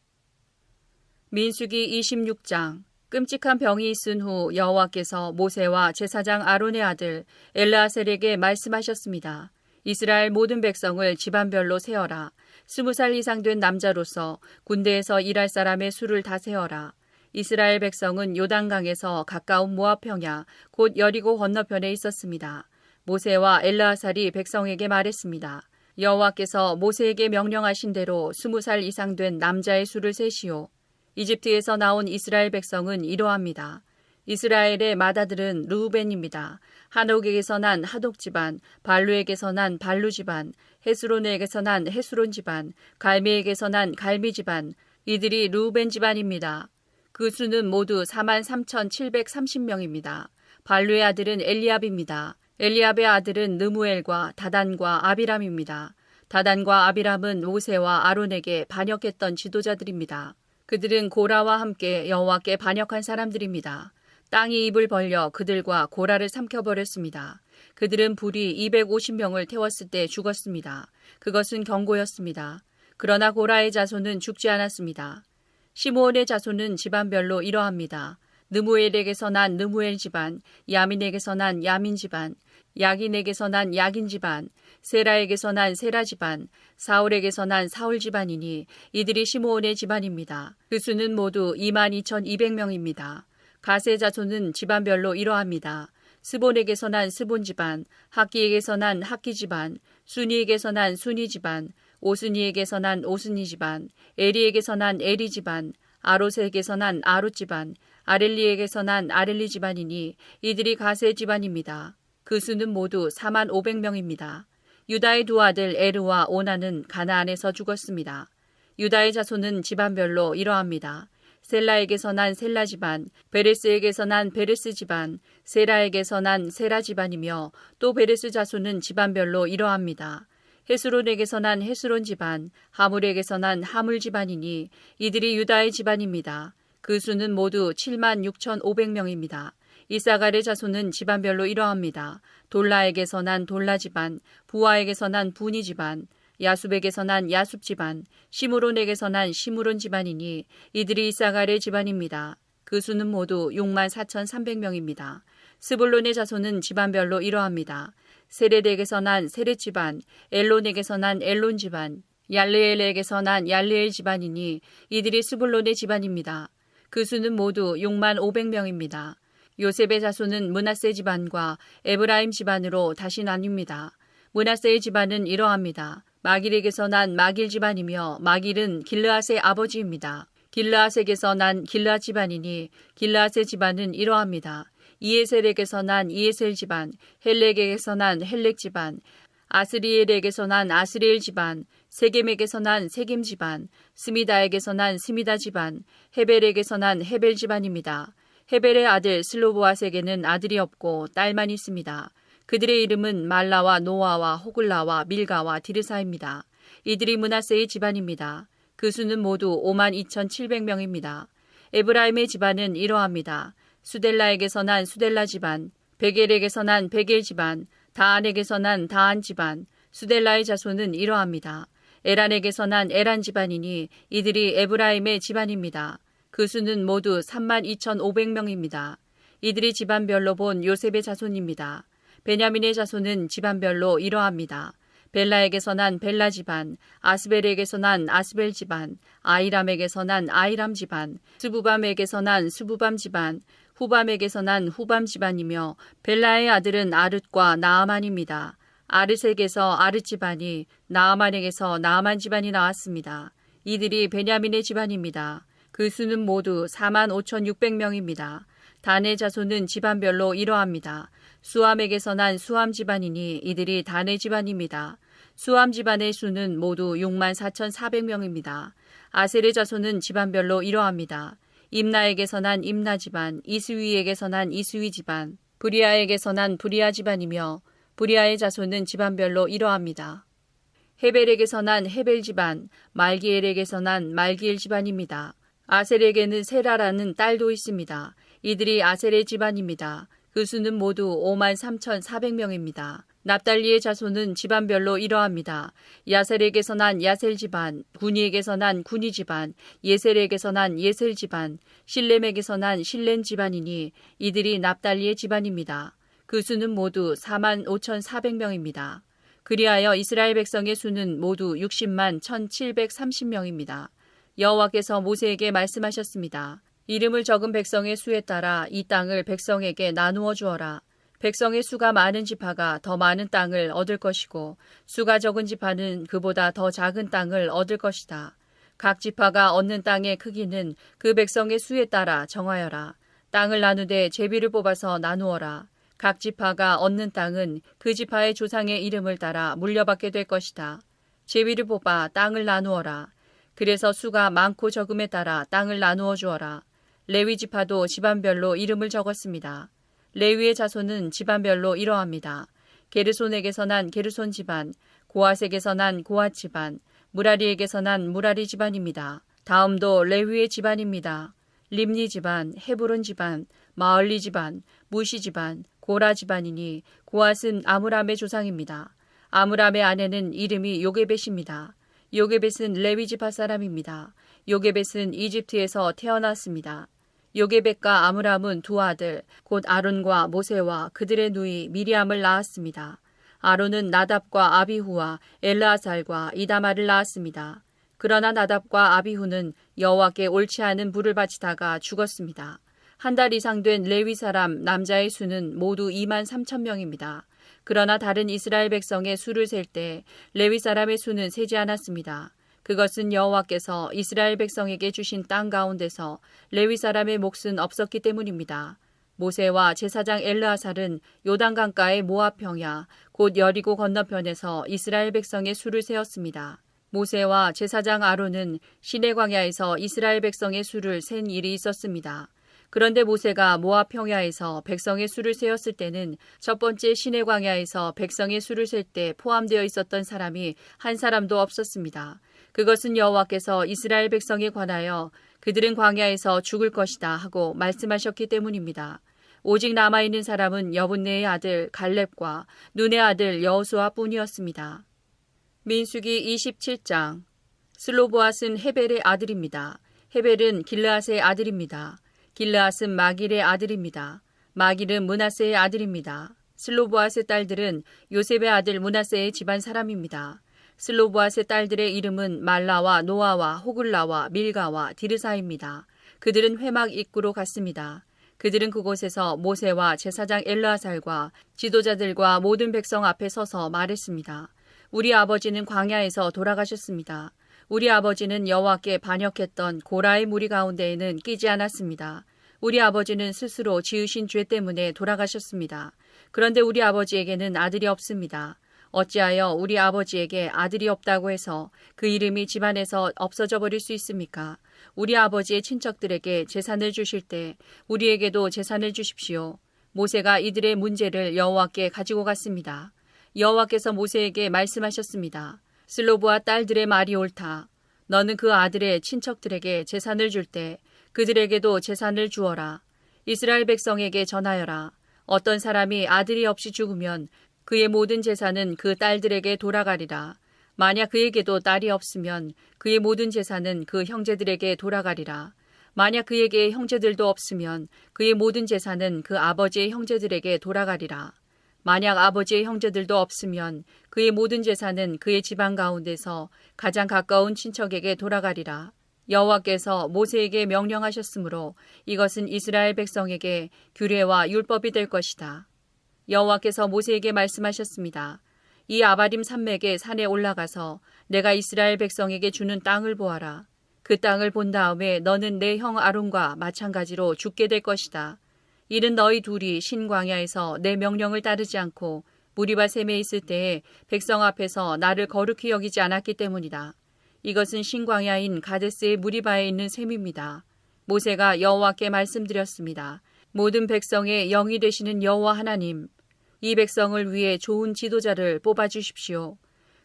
민수기 26장. 끔찍한 병이 있은 후 여호와께서 모세와 제사장 아론의 아들 엘르아셀에게 말씀하셨습니다. 이스라엘 모든 백성을 집안별로 세어라. 20살 이상 된 남자로서 군대에서 일할 사람의 수를 다 세어라. 이스라엘 백성은 요단강에서 가까운 모압 평야 곧 여리고 건너편에 있었습니다. 모세와 엘르아살이 백성에게 말했습니다. 여호와께서 모세에게 명령하신 대로 20살 이상 된 남자의 수를 세시오. 이집트에서 나온 이스라엘 백성은 이러합니다. 이스라엘의 맏아들은 르우벤입니다. 하녹에게서 난 하독 집안, 발루에게서 난 발루 집안, 헤스론에게서 난 헤스론 집안, 갈미에게서 난 갈미 집안, 이들이 르우벤 집안입니다. 그 수는 모두 43,730명입니다. 발루의 아들은 엘리압입니다. 엘리압의 아들은 느무엘과 다단과 아비람입니다. 다단과 아비람은 모세와 아론에게 반역했던 지도자들입니다. 그들은 고라와 함께 여호와께 반역한 사람들입니다. 땅이 입을 벌려 그들과 고라를 삼켜버렸습니다. 그들은 불이 250명을 태웠을 때 죽었습니다. 그것은 경고였습니다. 그러나 고라의 자손은 죽지 않았습니다. 시므온의 자손은 집안별로 이러합니다. 느무엘에게서 난 느무엘 집안, 야민에게서 난 야민 집안, 야긴에게서 난 야긴 집안, 세라에게서 난 세라 집안, 사울에게서 난 사울 집안이니 이들이 시므온의 집안입니다. 그 수는 모두 22,200명입니다. 가세 자손은 집안별로 이러합니다. 스본에게서 난 스본 집안, 학기에게서 난 학기 집안, 순이에게서 난 순이 집안, 오순이에게서 난 오순이 집안, 에리에게서 난 에리 집안, 아롯에게서 난 아롯 집안, 아렐리에게서 난 아렐리 집안이니 이들이 가세 집안입니다. 그 수는 모두 45,000명입니다. 유다의 두 아들 에르와 오나는 가나안에서 죽었습니다. 유다의 자손은 집안별로 이러합니다. 셀라에게서 난 셀라 집안, 베레스에게서 난 베레스 집안, 세라에게서 난 세라 집안이며 또 베레스 자손은 집안별로 이러합니다. 헤스론에게서 난 헤스론 집안, 하물에게서 난 하물 집안이니 이들이 유다의 집안입니다. 그 수는 모두 76,500명입니다. 이사갈의 자손은 집안별로 이러합니다. 돌라에게서 난 돌라 집안, 부하에게서 난 부니 집안, 야숲에게서 난 야숲 집안, 시므론에게서 난 시므론 집안이니 이들이 이사갈의 집안입니다. 그 수는 모두 64,300명입니다. 스불론의 자손은 집안별로 이러합니다. 세렛에게서 난 세렛 집안, 엘론에게서 난 엘론 집안, 얄레엘에게서 난 얄레엘 집안이니 이들이 스불론의 집안입니다. 그 수는 모두 65,000명입니다. 요셉의 자손은 므낫세 집안과 에브라임 집안으로 다시 나뉩니다. 므낫세의 집안은 이러합니다. 마길에게서 난 마길 집안이며 마길은 길르앗의 아버지입니다. 길르앗에게서 난 길르앗 집안이니 길르앗의 집안은 이러합니다. 이에셀에게서 난 이에셀 집안, 헬렉에게서 난 헬렉 집안, 아스리엘에게서 난 아스리엘 집안, 세겜에게서 난 세겜 집안, 스미다에게서 난 스미다 집안, 헤벨에게서 난 헤벨 집안입니다. 헤벨의 아들 슬로보앗에게는 아들이 없고 딸만 있습니다. 그들의 이름은 말라와 노아와 호글라와 밀가와 디르사입니다. 이들이 므낫세의 집안입니다. 그 수는 모두 52,700명입니다. 에브라임의 집안은 이러합니다. 수델라에게서 난 수델라 집안, 베겔에게서 난 베겔 집안, 다안에게서 난 다안 집안, 수델라의 자손은 이러합니다. 에란에게서 난 에란 집안이니 이들이 에브라임의 집안입니다. 그 수는 모두 32,500명입니다. 이들이 집안별로 본 요셉의 자손입니다. 베냐민의 자손은 집안별로 이러합니다. 벨라에게서 난 벨라 집안, 아스벨에게서 난 아스벨 집안, 아이람에게서 난 아이람 집안, 스부밤에게서 난 스부밤 집안, 후밤에게서 난 후밤 집안이며 벨라의 아들은 아릇과 나아만입니다. 아릇에게서 아릇 집안이, 나아만에게서 나아만 집안이 나왔습니다. 이들이 베냐민의 집안입니다. 그 수는 모두 45,600명입니다. 단의 자손은 집안별로 이러합니다. 수함에게서 난 수함 집안이니 이들이 단의 집안입니다. 수함 집안의 수는 모두 64,400명입니다. 아셀의 자손은 집안별로 이러합니다. 임나에게서 난 임나 집안, 이스위에게서 난 이스위 집안, 브리아에게서 난 브리아 집안이며 브리아의 자손은 집안별로 이러합니다. 헤벨에게서 난 헤벨 집안, 말기엘에게서 난 말기엘 집안입니다. 아셀에게는 세라라는 딸도 있습니다. 이들이 아셀의 집안입니다. 그 수는 모두 53,400명입니다. 납달리의 자손은 집안별로 이러합니다. 야셀에게서 난 야셀 집안, 구니에게서 난 구니 집안, 예셀에게서 난 예셀 집안, 실렘에게서 난 실렘 집안이니 이들이 납달리의 집안입니다. 그 수는 모두 45,400명입니다. 그리하여 이스라엘 백성의 수는 모두 60만 1,730명입니다. 여호와께서 모세에게 말씀하셨습니다. 이름을 적은 백성의 수에 따라 이 땅을 백성에게 나누어 주어라. 백성의 수가 많은 지파가 더 많은 땅을 얻을 것이고 수가 적은 지파는 그보다 더 작은 땅을 얻을 것이다. 각 지파가 얻는 땅의 크기는 그 백성의 수에 따라 정하여라. 땅을 나누되 제비를 뽑아서 나누어라. 각 지파가 얻는 땅은 그 지파의 조상의 이름을 따라 물려받게 될 것이다. 제비를 뽑아 땅을 나누어라. 그래서 수가 많고 적음에 따라 땅을 나누어 주어라. 레위 지파도 집안별로 이름을 적었습니다. 레위의 자손은 집안별로 이러합니다. 게르손에게서 난 게르손 집안, 고앗에게서 난 고앗 집안, 무라리에게서 난 무라리 집안입니다. 다음도 레위의 집안입니다. 림니 집안, 헤브론 집안, 마을리 집안, 무시 집안, 고라 집안이니 고앗은 아므람의 조상입니다. 아므람의 아내는 이름이 요게벳입니다. 요게벳은 레위 지파 사람입니다. 요게벳은 이집트에서 태어났습니다. 요게벳과 아므람은 두 아들 곧 아론과 모세와 그들의 누이 미리암을 낳았습니다. 아론은 나답과 아비후와 엘르아살과 이다말을 낳았습니다. 그러나 나답과 아비후는 여호와께 옳지 않은 불을 바치다가 죽었습니다. 한 달 이상 된 레위 사람 남자의 수는 모두 2만 3천 명입니다. 그러나 다른 이스라엘 백성의 수를 셀 때 레위 사람의 수는 세지 않았습니다. 그것은 여호와께서 이스라엘 백성에게 주신 땅 가운데서 레위 사람의 몫은 없었기 때문입니다. 모세와 제사장 엘르아살은 요단강가의 모압 평야 곧 여리고 건너편에서 이스라엘 백성의 수를 세었습니다. 모세와 제사장 아론은 시내 광야에서 이스라엘 백성의 수를 센 일이 있었습니다. 그런데 모세가 모압 평야에서 백성의 수를 세었을 때는 첫 번째 시내 광야에서 백성의 수를 셀 때 포함되어 있었던 사람이 한 사람도 없었습니다. 그것은 여호와께서 이스라엘 백성에 관하여 그들은 광야에서 죽을 것이다 하고 말씀하셨기 때문입니다. 오직 남아있는 사람은 여분네의 아들 갈렙과 눈의 아들 여호수아 뿐이었습니다. 민수기 27장. 슬로보앗은 헤벨의 아들입니다. 헤벨은 길르앗의 아들입니다. 길르앗은 마길의 아들입니다. 마길은 므낫세의 아들입니다. 슬로보앗의 딸들은 요셉의 아들 므낫세의 집안 사람입니다. 슬로보앗의 딸들의 이름은 말라와 노아와 호글라와 밀가와 디르사입니다. 그들은 회막 입구로 갔습니다. 그들은 그곳에서 모세와 제사장 엘르아살과 지도자들과 모든 백성 앞에 서서 말했습니다. 우리 아버지는 광야에서 돌아가셨습니다. 우리 아버지는 여호와께 반역했던 고라의 무리 가운데에는 끼지 않았습니다. 우리 아버지는 스스로 지으신 죄 때문에 돌아가셨습니다. 그런데 우리 아버지에게는 아들이 없습니다. 어찌하여 우리 아버지에게 아들이 없다고 해서 그 이름이 집안에서 없어져 버릴 수 있습니까? 우리 아버지의 친척들에게 재산을 주실 때 우리에게도 재산을 주십시오. 모세가 이들의 문제를 여호와께 가지고 갔습니다. 여호와께서 모세에게 말씀하셨습니다. 슬로보아 딸들의 말이 옳다. 너는 그 아들의 친척들에게 재산을 줄 때 그들에게도 재산을 주어라. 이스라엘 백성에게 전하여라. 어떤 사람이 아들이 없이 죽으면 그의 모든 재산은 그 딸들에게 돌아가리라. 만약 그에게도 딸이 없으면 그의 모든 재산은 그 형제들에게 돌아가리라. 만약 그에게 형제들도 없으면 그의 모든 재산은 그 아버지의 형제들에게 돌아가리라. 만약 아버지의 형제들도 없으면 그의 모든 재산은 그의 집안 가운데서 가장 가까운 친척에게 돌아가리라. 여호와께서 모세에게 명령하셨으므로 이것은 이스라엘 백성에게 규례와 율법이 될 것이다. 여호와께서 모세에게 말씀하셨습니다. 이 아바림 산맥의 산에 올라가서 내가 이스라엘 백성에게 주는 땅을 보아라. 그 땅을 본 다음에 너는 내 형 아론과 마찬가지로 죽게 될 것이다. 이는 너희 둘이 신광야에서 내 명령을 따르지 않고 무리바 셈에 있을 때에 백성 앞에서 나를 거룩히 여기지 않았기 때문이다. 이것은 신광야인 가데스의 무리바에 있는 셈입니다. 모세가 여호와께 말씀드렸습니다. 모든 백성의 영이 되시는 여호와 하나님, 이 백성을 위해 좋은 지도자를 뽑아주십시오.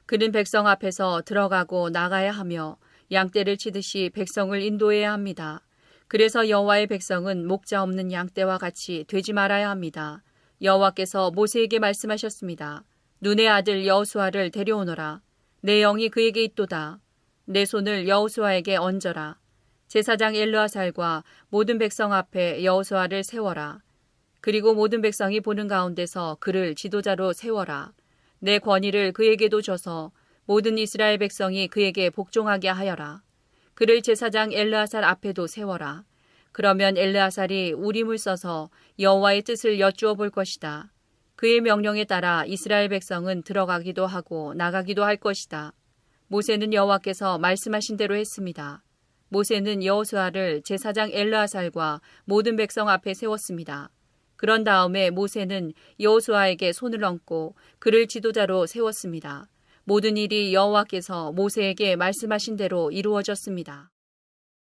그는 백성 앞에서 들어가고 나가야 하며 양떼를 치듯이 백성을 인도해야 합니다. 그래서 여호와의 백성은 목자 없는 양떼와 같이 되지 말아야 합니다. 여호와께서 모세에게 말씀하셨습니다. 눈의 아들 여호수아를 데려오너라. 내 영이 그에게 있도다. 내 손을 여호수아에게 얹어라. 제사장 엘르아살과 모든 백성 앞에 여호수아를 세워라. 그리고 모든 백성이 보는 가운데서 그를 지도자로 세워라. 내 권위를 그에게도 줘서 모든 이스라엘 백성이 그에게 복종하게 하여라. 그를 제사장 엘르아살 앞에도 세워라. 그러면 엘르아살이 우림을 써서 여호와의 뜻을 여쭈어 볼 것이다. 그의 명령에 따라 이스라엘 백성은 들어가기도 하고 나가기도 할 것이다. 모세는 여호와께서 말씀하신 대로 했습니다. 모세는 여호수아를 제사장 엘르아살과 모든 백성 앞에 세웠습니다. 그런 다음에 모세는 여호수아에게 손을 얹고 그를 지도자로 세웠습니다. 모든 일이 여호와께서 모세에게 말씀하신 대로 이루어졌습니다.